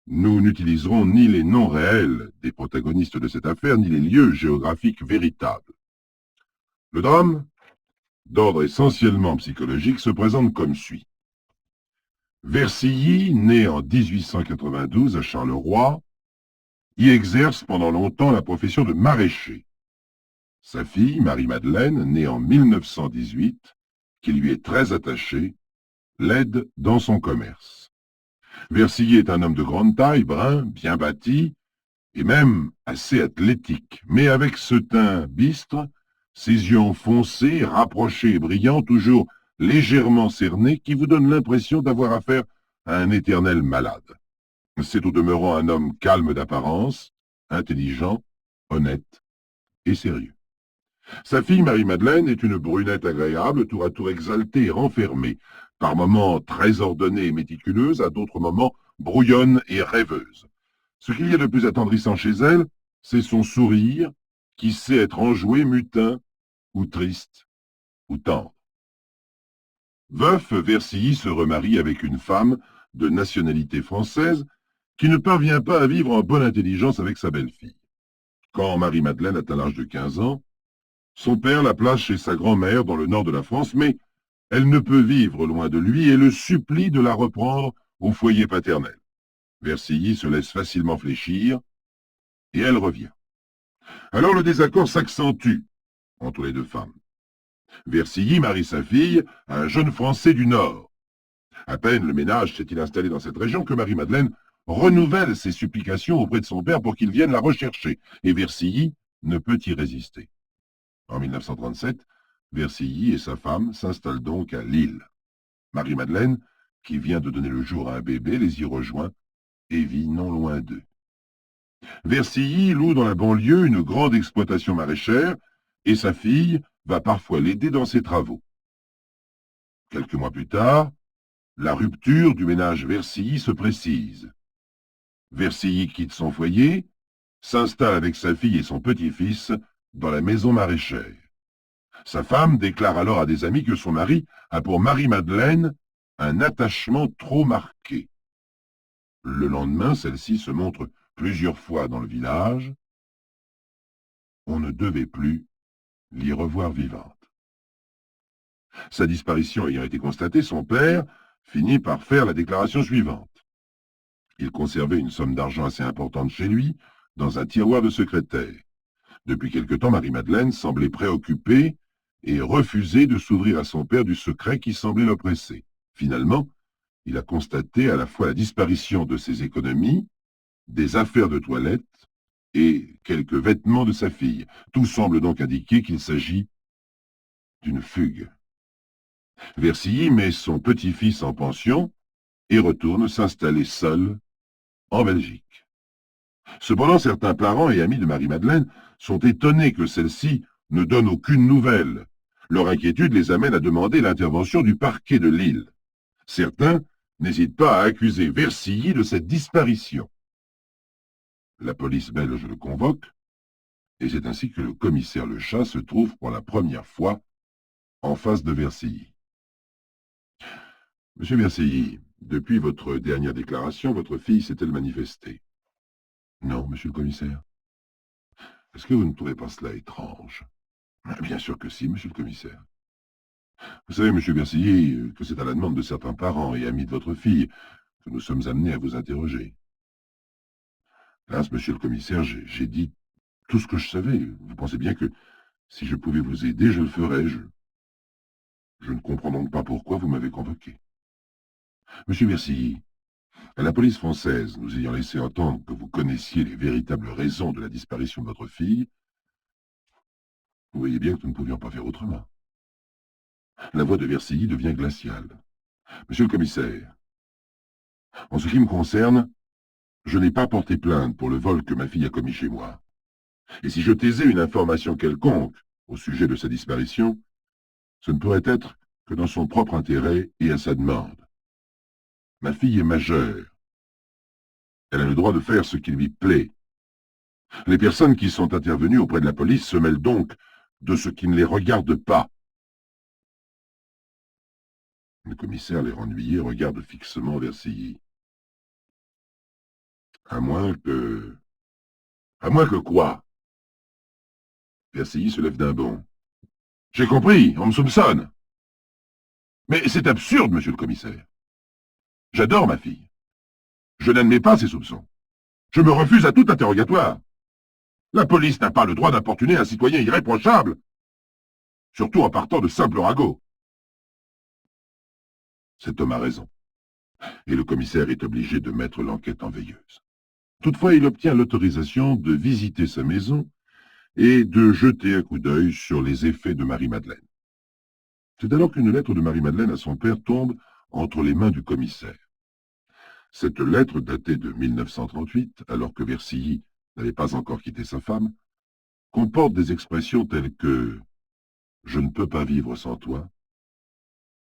nous n'utiliserons ni les noms réels des protagonistes de cette affaire, ni les lieux géographiques véritables. Le drame, d'ordre essentiellement psychologique, se présente comme suit. Versilly, né en 1892 à Charleroi, y exerce pendant longtemps la profession de maraîcher. Sa fille, Marie-Madeleine, née en 1918, qui lui est très attachée, l'aide dans son commerce. Versilly est un homme de grande taille, brun, bien bâti, et même assez athlétique, mais avec ce teint bistre, ses yeux foncés, rapprochés et brillants, toujours légèrement cerné, qui vous donne l'impression d'avoir affaire à un éternel malade. C'est au demeurant un homme calme d'apparence, intelligent, honnête et sérieux. Sa fille Marie-Madeleine est une brunette agréable, tour à tour exaltée et renfermée, par moments très ordonnée et méticuleuse, à d'autres moments brouillonne et rêveuse. Ce qu'il y a de plus attendrissant chez elle, c'est son sourire, qui sait être enjoué, mutin, ou triste, ou tendre. Veuf, Versilly se remarie avec une femme de nationalité française qui ne parvient pas à vivre en bonne intelligence avec sa belle-fille. Quand Marie-Madeleine atteint l'âge de 15 ans, son père la place chez sa grand-mère dans le nord de la France, mais elle ne peut vivre loin de lui et le supplie de la reprendre au foyer paternel. Versilly se laisse facilement fléchir et elle revient. Alors le désaccord s'accentue entre les deux femmes. Versilly marie sa fille à un jeune Français du Nord. À peine le ménage s'est-il installé dans cette région que Marie-Madeleine renouvelle ses supplications auprès de son père pour qu'il vienne la rechercher, et Versilly ne peut y résister. En 1937, Versilly et sa femme s'installent donc à Lille. Marie-Madeleine, qui vient de donner le jour à un bébé, les y rejoint et vit non loin d'eux. Versilly loue dans la banlieue une grande exploitation maraîchère et sa fille va parfois l'aider dans ses travaux. Quelques mois plus tard, la rupture du ménage Versilly se précise. Versilly quitte son foyer, s'installe avec sa fille et son petit-fils dans la maison maraîchère. Sa femme déclare alors à des amis que son mari a pour Marie-Madeleine un attachement trop marqué. Le lendemain, celle-ci se montre plusieurs fois dans le village. On ne devait plus l'y revoir vivante. Sa disparition ayant été constatée, son père finit par faire la déclaration suivante. Il conservait une somme d'argent assez importante chez lui, dans un tiroir de secrétaire. Depuis quelque temps, Marie-Madeleine semblait préoccupée et refusait de s'ouvrir à son père du secret qui semblait l'oppresser. Finalement, il a constaté à la fois la disparition de ses économies, des affaires de toilette et quelques vêtements de sa fille. Tout semble donc indiquer qu'il s'agit d'une fugue. Versilly met son petit-fils en pension et retourne s'installer seul en Belgique. Cependant, certains parents et amis de Marie-Madeleine sont étonnés que celle-ci ne donne aucune nouvelle. Leur inquiétude les amène à demander l'intervention du parquet de Lille. Certains n'hésitent pas à accuser Versilly de cette disparition. La police belge le convoque, et c'est ainsi que le commissaire Lechat se trouve pour la première fois en face de Versilly. Monsieur Versilly, depuis votre dernière déclaration, votre fille s'est-elle manifestée? Non, monsieur le commissaire. Est-ce que vous ne trouvez pas cela étrange? Bien sûr que si, monsieur le commissaire. Vous savez, monsieur Versilly, que c'est à la demande de certains parents et amis de votre fille que nous sommes amenés à vous interroger. Hélas, monsieur le commissaire, j'ai dit tout ce que je savais. Vous pensez bien que si je pouvais vous aider, je le ferais. Je ne comprends donc pas pourquoi vous m'avez convoqué. Monsieur Versilly, la police française nous ayant laissé entendre que vous connaissiez les véritables raisons de la disparition de votre fille, vous voyez bien que nous ne pouvions pas faire autrement. La voix de Versilly devient glaciale. Monsieur le commissaire, en ce qui me concerne, je n'ai pas porté plainte pour le vol que ma fille a commis chez moi. Et si je taisais une information quelconque au sujet de sa disparition, ce ne pourrait être que dans son propre intérêt et à sa demande. Ma fille est majeure. Elle a le droit de faire ce qui lui plaît. Les personnes qui sont intervenues auprès de la police se mêlent donc de ce qui ne les regarde pas. Le commissaire, l'air ennuyé, regarde fixement Versilly. À moins que... À moins que quoi? Versilly se lève d'un bond. J'ai compris, on me soupçonne. Mais c'est absurde, monsieur le commissaire. J'adore ma fille. Je n'admets pas ces soupçons. Je me refuse à tout interrogatoire. La police n'a pas le droit d'importuner un citoyen irréprochable, surtout en partant de simples ragots. Cet homme a raison, et le commissaire est obligé de mettre l'enquête en veilleuse. Toutefois, il obtient l'autorisation de visiter sa maison et de jeter un coup d'œil sur les effets de Marie-Madeleine. C'est alors qu'une lettre de Marie-Madeleine à son père tombe entre les mains du commissaire. Cette lettre, datée de 1938, alors que Versilly n'avait pas encore quitté sa femme, comporte des expressions telles que « Je ne peux pas vivre sans toi »,«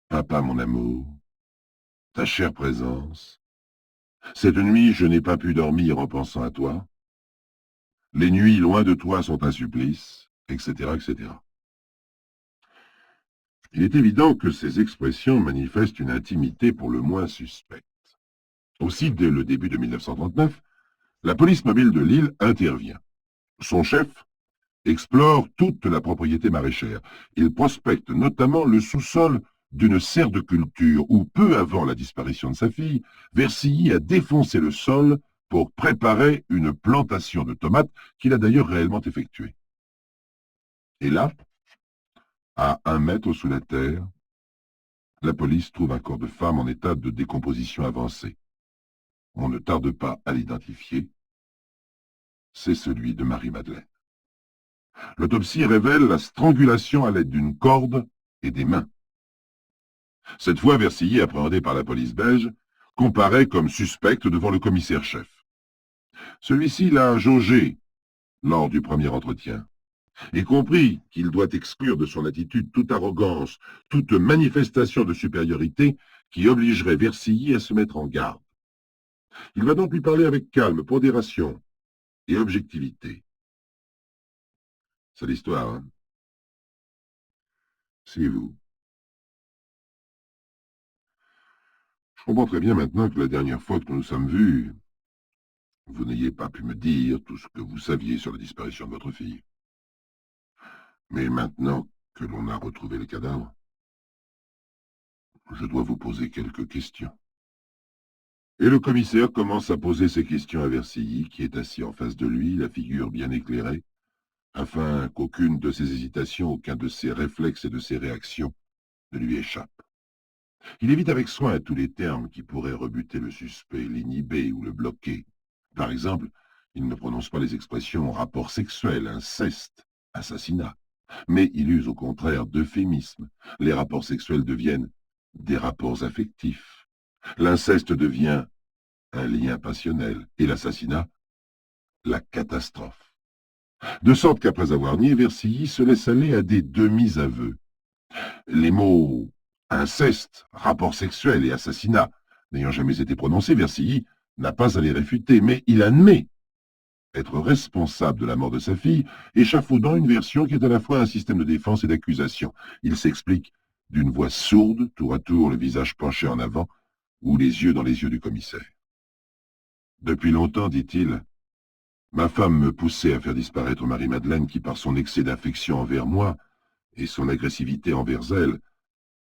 Papa mon amour »,« Ta chère présence »,« Cette nuit je n'ai pas pu dormir en pensant à toi »,« Les nuits loin de toi sont un supplice », etc., etc. Il est évident que ces expressions manifestent une intimité pour le moins suspecte. Aussi, dès le début de 1939, la police mobile de Lille intervient. Son chef explore toute la propriété maraîchère. Il prospecte notamment le sous-sol d'une serre de culture où, peu avant la disparition de sa fille, Versilly a défoncé le sol pour préparer une plantation de tomates qu'il a d'ailleurs réellement effectuée. Et là, à 1 mètre sous la terre, la police trouve un corps de femme en état de décomposition avancée. On ne tarde pas à l'identifier. C'est celui de Marie-Madeleine. L'autopsie révèle la strangulation à l'aide d'une corde et des mains. Cette fois, Versilly, appréhendé par la police belge, comparaît comme suspecte devant le commissaire-chef. Celui-ci l'a jaugé lors du premier entretien et compris qu'il doit exclure de son attitude toute arrogance, toute manifestation de supériorité qui obligerait Versilly à se mettre en garde. Il va donc lui parler avec calme, pondération et objectivité. C'est l'histoire, hein? C'est vous. Je comprends très bien maintenant que la dernière fois que nous nous sommes vus, vous n'ayez pas pu me dire tout ce que vous saviez sur la disparition de votre fille. Mais maintenant que l'on a retrouvé le cadavre, je dois vous poser quelques questions. Et le commissaire commence à poser ses questions à Versilly, qui est assis en face de lui, la figure bien éclairée, afin qu'aucune de ses hésitations, aucun de ses réflexes et de ses réactions ne lui échappe. Il évite avec soin tous les termes qui pourraient rebuter le suspect, l'inhiber ou le bloquer. Par exemple, il ne prononce pas les expressions rapport sexuel, inceste, assassinat, mais il use au contraire d'euphémismes. Les rapports sexuels deviennent des rapports affectifs. L'inceste devient un lien passionnel et l'assassinat, la catastrophe. De sorte qu'après avoir nié, Versilly se laisse aller à des demi-aveux. Les mots inceste, rapport sexuel et assassinat n'ayant jamais été prononcés, Versilly n'a pas à les réfuter, mais il admet être responsable de la mort de sa fille, échafaudant une version qui est à la fois un système de défense et d'accusation. Il s'explique d'une voix sourde, tour à tour, le visage penché en avant, ou les yeux dans les yeux du commissaire. Depuis longtemps, dit-il, ma femme me poussait à faire disparaître Marie-Madeleine qui, par son excès d'affection envers moi et son agressivité envers elle,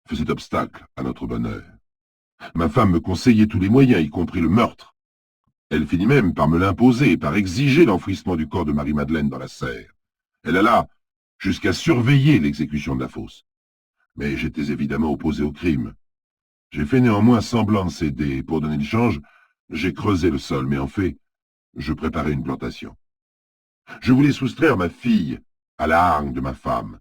faisait obstacle à notre bonheur. Ma femme me conseillait tous les moyens, y compris le meurtre. Elle finit même par me l'imposer et par exiger l'enfouissement du corps de Marie-Madeleine dans la serre. Elle alla jusqu'à surveiller l'exécution de la fosse. Mais j'étais évidemment opposé au crime. J'ai fait néanmoins semblant de céder, et pour donner le change, j'ai creusé le sol, mais en fait, je préparais une plantation. Je voulais soustraire ma fille à la hargne de ma femme.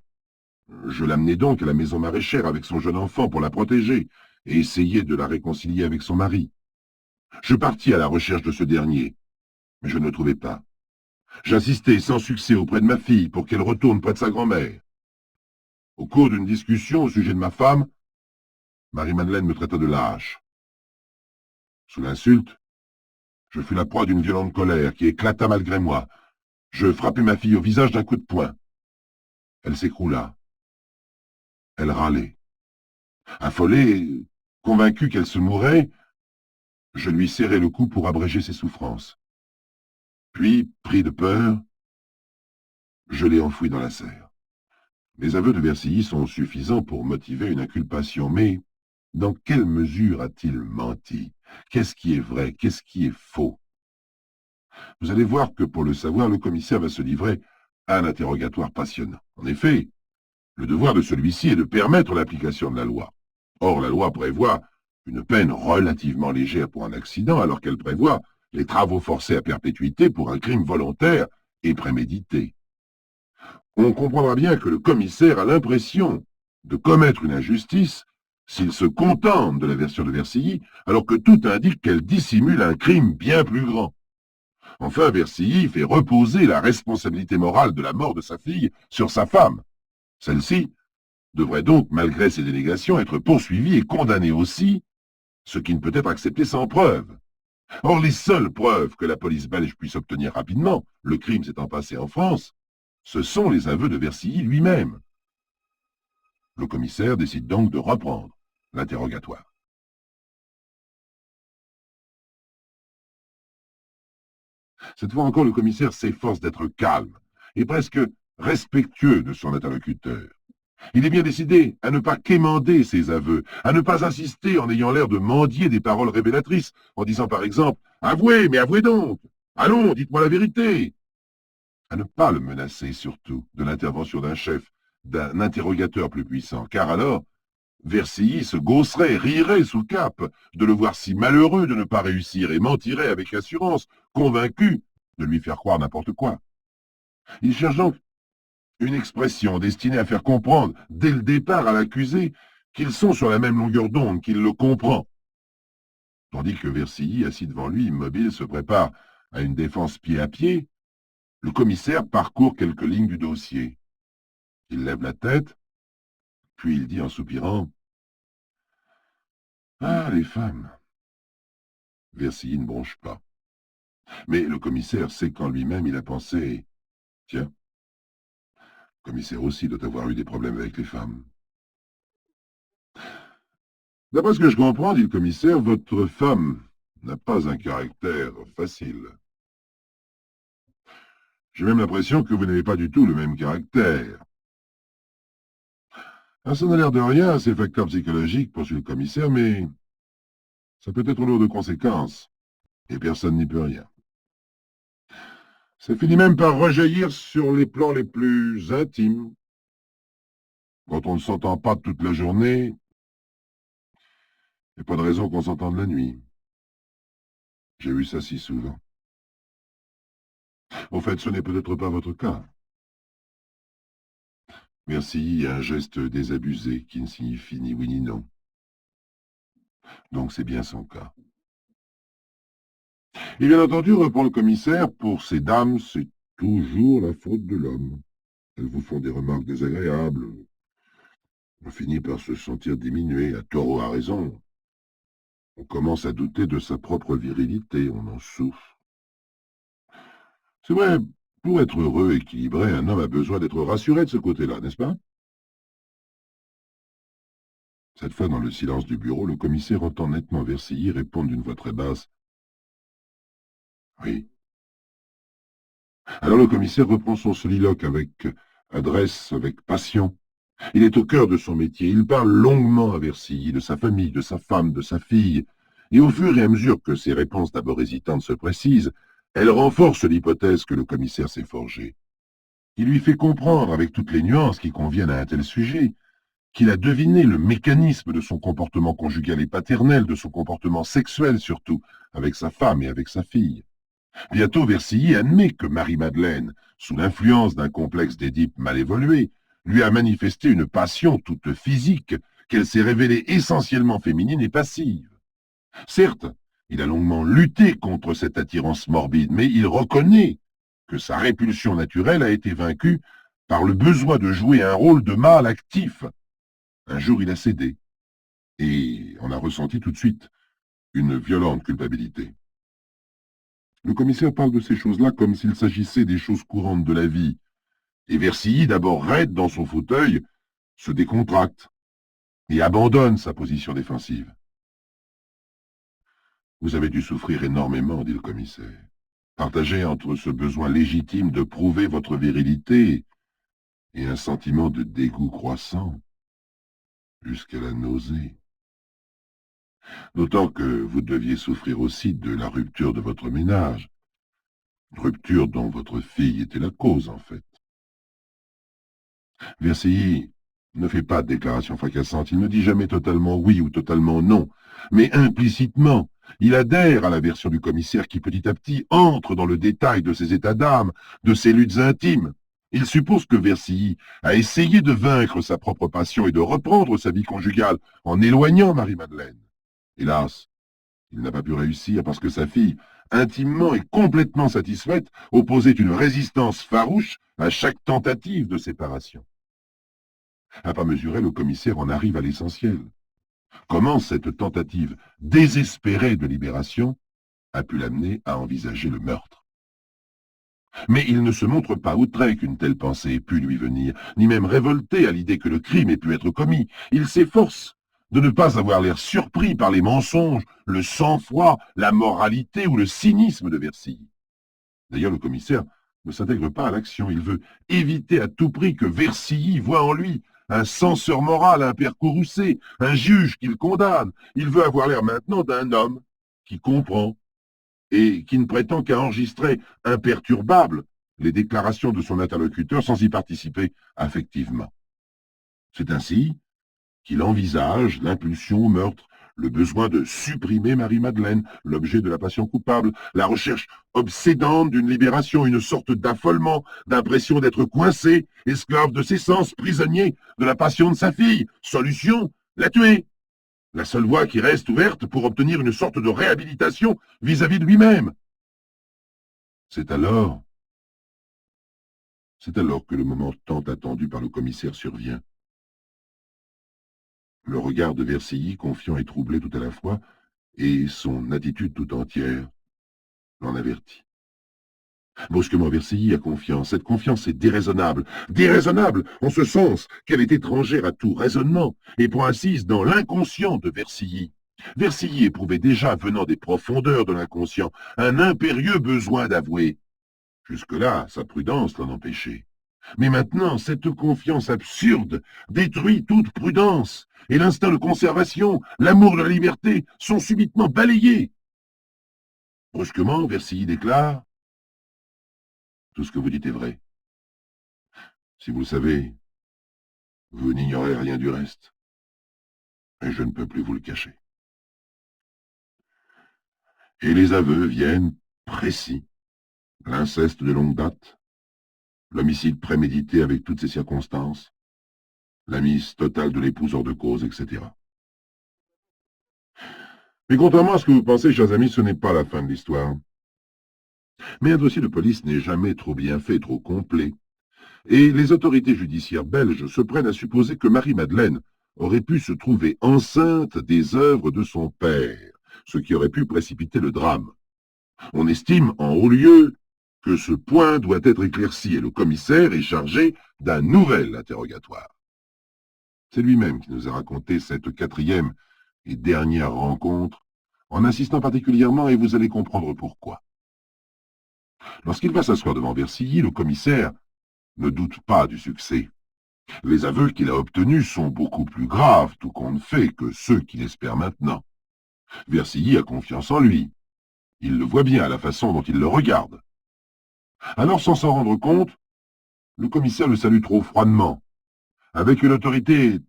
Je l'amenai donc à la maison maraîchère avec son jeune enfant pour la protéger et essayer de la réconcilier avec son mari. Je partis à la recherche de ce dernier, mais je ne le trouvais pas. J'insistai sans succès auprès de ma fille pour qu'elle retourne près de sa grand-mère. Au cours d'une discussion au sujet de ma femme, Marie-Madeleine me traita de lâche. Sous l'insulte, je fus la proie d'une violente colère qui éclata malgré moi. Je frappai ma fille au visage d'un coup de poing. Elle s'écroula. Elle râlait. Affolée, convaincue qu'elle se mourait, je lui serrai le cou pour abréger ses souffrances. Puis, pris de peur, je l'ai enfoui dans la serre. Les aveux de Versilly sont suffisants pour motiver une inculpation, mais dans quelle mesure a-t-il menti? Qu'est-ce qui est vrai? Qu'est-ce qui est faux? Vous allez voir que pour le savoir, le commissaire va se livrer à un interrogatoire passionnant. En effet, le devoir de celui-ci est de permettre l'application de la loi. Or, la loi prévoit une peine relativement légère pour un accident, alors qu'elle prévoit les travaux forcés à perpétuité pour un crime volontaire et prémédité. On comprendra bien que le commissaire a l'impression de commettre une injustice s'il se contente de la version de Versilly, alors que tout indique qu'elle dissimule un crime bien plus grand. Enfin, Versilly fait reposer la responsabilité morale de la mort de sa fille sur sa femme. Celle-ci devrait donc, malgré ses dénégations, être poursuivie et condamnée aussi, ce qui ne peut être accepté sans preuve. Or, les seules preuves que la police belge puisse obtenir rapidement, le crime s'étant passé en France, ce sont les aveux de Versilly lui-même. Le commissaire décide donc de reprendre l'interrogatoire. Cette fois encore, le commissaire s'efforce d'être calme et presque respectueux de son interlocuteur. Il est bien décidé à ne pas quémander ses aveux, à ne pas insister en ayant l'air de mendier des paroles révélatrices, en disant par exemple « Avouez, mais avouez donc! Allons, dites-moi la vérité !» À ne pas le menacer surtout de l'intervention d'un chef, d'un interrogateur plus puissant, car alors Versilly se gausserait, rirait sous cape de le voir si malheureux de ne pas réussir et mentirait avec assurance, convaincu de lui faire croire n'importe quoi. Il cherche donc Une expression destinée à faire comprendre, dès le départ à l'accusé, qu'ils sont sur la même longueur d'onde, qu'il le comprend. Tandis que Versilly, assis devant lui, immobile, se prépare à une défense pied à pied, le commissaire parcourt quelques lignes du dossier. Il lève la tête, puis il dit en soupirant « Ah, les femmes !» Versilly ne bronche pas. Mais le commissaire sait qu'en lui-même il a pensé « Tiens, le commissaire aussi doit avoir eu des problèmes avec les femmes. » D'après ce que je comprends, dit le commissaire, votre femme n'a pas un caractère facile. J'ai même l'impression que vous n'avez pas du tout le même caractère. Ah, ça n'a l'air de rien, ces facteurs psychologiques, poursuit le commissaire, mais ça peut être lourd de conséquences, et personne n'y peut rien. Ça finit même par rejaillir sur les plans les plus intimes. Quand on ne s'entend pas toute la journée, il n'y a pas de raison qu'on s'entende la nuit. J'ai vu ça si souvent. Au fait, ce n'est peut-être pas votre cas. Versilly a un geste désabusé qui ne signifie ni oui ni non. Donc c'est bien son cas. Et bien entendu, reprend le commissaire, pour ces dames, c'est toujours la faute de l'homme. Elles vous font des remarques désagréables. On finit par se sentir diminué, à tort ou à raison. On commence à douter de sa propre virilité, on en souffre. C'est vrai, pour être heureux, équilibré, un homme a besoin d'être rassuré de ce côté-là, n'est-ce pas? Cette fois, dans le silence du bureau, le commissaire entend nettement Versilly répondre d'une voix très basse. « Oui. » Alors le commissaire reprend son soliloque avec adresse, avec passion. Il est au cœur de son métier. Il parle longuement à Versilly, de sa famille, de sa femme, de sa fille. Et au fur et à mesure que ses réponses d'abord hésitantes se précisent, elles renforcent l'hypothèse que le commissaire s'est forgée. Il lui fait comprendre, avec toutes les nuances qui conviennent à un tel sujet, qu'il a deviné le mécanisme de son comportement conjugal et paternel, de son comportement sexuel surtout, avec sa femme et avec sa fille. Bientôt, Versilly admet que Marie-Madeleine, sous l'influence d'un complexe d'Édipe mal évolué, lui a manifesté une passion toute physique, qu'elle s'est révélée essentiellement féminine et passive. Certes, il a longuement lutté contre cette attirance morbide, mais il reconnaît que sa répulsion naturelle a été vaincue par le besoin de jouer un rôle de mâle actif. Un jour, il a cédé, et on a ressenti tout de suite une violente culpabilité. Le commissaire parle de ces choses-là comme s'il s'agissait des choses courantes de la vie, et Versilly, d'abord raide dans son fauteuil, se décontracte et abandonne sa position défensive. Vous avez dû souffrir énormément, dit le commissaire, partagé entre ce besoin légitime de prouver votre virilité et un sentiment de dégoût croissant, jusqu'à la nausée. D'autant que vous deviez souffrir aussi de la rupture de votre ménage, rupture dont votre fille était la cause, en fait. Versilly ne fait pas de déclaration fracassante, il ne dit jamais totalement oui ou totalement non, mais implicitement, il adhère à la version du commissaire qui petit à petit entre dans le détail de ses états d'âme, de ses luttes intimes. Il suppose que Versilly a essayé de vaincre sa propre passion et de reprendre sa vie conjugale en éloignant Marie-Madeleine. Hélas, il n'a pas pu réussir parce que sa fille, intimement et complètement satisfaite, opposait une résistance farouche à chaque tentative de séparation. À pas mesurer, le commissaire en arrive à l'essentiel. Comment cette tentative désespérée de libération a pu l'amener à envisager le meurtre? Mais il ne se montre pas outré qu'une telle pensée ait pu lui venir, ni même révolté à l'idée que le crime ait pu être commis. Il s'efforce de ne pas avoir l'air surpris par les mensonges, le sang-froid, la moralité ou le cynisme de Versilly. D'ailleurs, le commissaire ne s'intègre pas à l'action. Il veut éviter à tout prix que Versilly voie en lui un censeur moral, un père courroucé, un juge qu'il condamne. Il veut avoir l'air maintenant d'un homme qui comprend et qui ne prétend qu'à enregistrer imperturbable les déclarations de son interlocuteur sans y participer affectivement. C'est ainsi qu'il envisage l'impulsion au meurtre, le besoin de supprimer Marie-Madeleine, l'objet de la passion coupable, la recherche obsédante d'une libération, une sorte d'affolement, d'impression d'être coincé, esclave de ses sens, prisonnier de la passion de sa fille. Solution, la tuer. La seule voie qui reste ouverte pour obtenir une sorte de réhabilitation vis-à-vis de lui-même. C'est alors que le moment tant attendu par le commissaire survient. Le regard de Versilly, confiant et troublé tout à la fois, et son attitude tout entière, l'en avertit. Brusquement, Versilly a confiance. Cette confiance est déraisonnable. Déraisonnable, en ce sens qu'elle est étrangère à tout raisonnement, et pour ainsi dans l'inconscient de Versilly. Versilly éprouvait déjà, venant des profondeurs de l'inconscient, un impérieux besoin d'avouer. Jusque-là, sa prudence l'en empêchait. Mais maintenant, cette confiance absurde détruit toute prudence, et l'instinct de conservation, l'amour de la liberté sont subitement balayés. Brusquement, Versilly déclare « Tout ce que vous dites est vrai. Si vous le savez, vous n'ignorez rien du reste, et je ne peux plus vous le cacher. » Et les aveux viennent précis. L'inceste de longue date, l'homicide prémédité avec toutes ses circonstances, la mise totale de l'épouse hors de cause, etc. Mais contrairement à ce que vous pensez, chers amis, ce n'est pas la fin de l'histoire. Mais un dossier de police n'est jamais trop bien fait, trop complet. Et les autorités judiciaires belges se prennent à supposer que Marie-Madeleine aurait pu se trouver enceinte des œuvres de son père, ce qui aurait pu précipiter le drame. On estime en haut lieu que ce point doit être éclairci et le commissaire est chargé d'un nouvel interrogatoire. C'est lui-même qui nous a raconté cette 4e et dernière rencontre, en insistant particulièrement, et vous allez comprendre pourquoi. Lorsqu'il va s'asseoir devant Versilly, le commissaire ne doute pas du succès. Les aveux qu'il a obtenus sont beaucoup plus graves, tout compte fait, que ceux qu'il espère maintenant. Versilly a confiance en lui. Il le voit bien à la façon dont il le regarde. Alors, sans s'en rendre compte, le commissaire le salue trop froidement, avec une autorité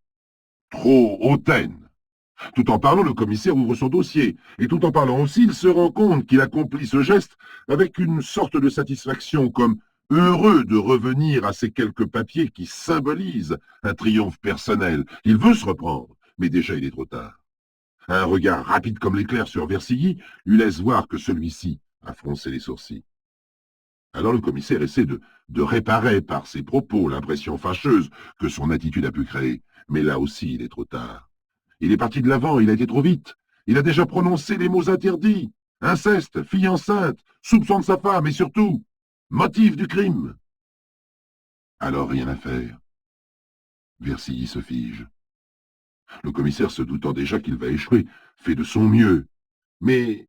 trop hautaine. Tout en parlant, le commissaire ouvre son dossier, et tout en parlant aussi, il se rend compte qu'il accomplit ce geste avec une sorte de satisfaction, comme heureux de revenir à ces quelques papiers qui symbolisent un triomphe personnel. Il veut se reprendre, mais déjà il est trop tard. Un regard rapide comme l'éclair sur Versilly lui laisse voir que celui-ci a froncé les sourcils. Alors le commissaire essaie de réparer par ses propos l'impression fâcheuse que son attitude a pu créer. Mais là aussi, il est trop tard. Il est parti de l'avant, il a été trop vite. Il a déjà prononcé les mots interdits. Inceste, fille enceinte, soupçon de sa femme et surtout, motif du crime. Alors rien à faire. Versilly se fige. Le commissaire, se doutant déjà qu'il va échouer, fait de son mieux. Mais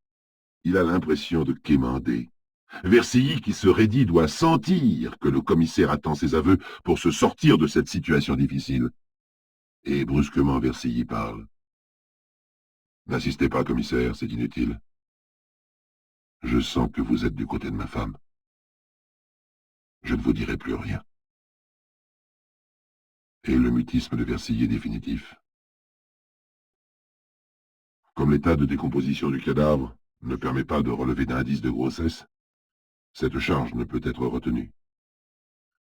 il a l'impression de quémander. Versilly, qui se raidit, doit sentir que le commissaire attend ses aveux pour se sortir de cette situation difficile. Et brusquement, Versilly parle. « N'insistez pas, commissaire, c'est inutile. Je sens que vous êtes du côté de ma femme. Je ne vous dirai plus rien. » Et le mutisme de Versilly est définitif. Comme l'état de décomposition du cadavre ne permet pas de relever d'indice de grossesse, cette charge ne peut être retenue.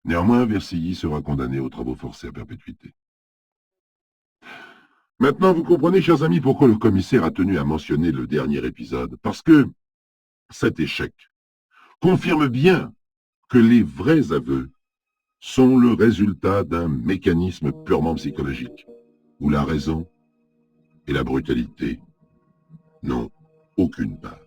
Néanmoins, Versilly sera condamné aux travaux forcés à perpétuité. Maintenant, vous comprenez, chers amis, pourquoi le commissaire a tenu à mentionner le dernier épisode. Parce que cet échec confirme bien que les vrais aveux sont le résultat d'un mécanisme purement psychologique, où la raison et la brutalité n'ont aucune part.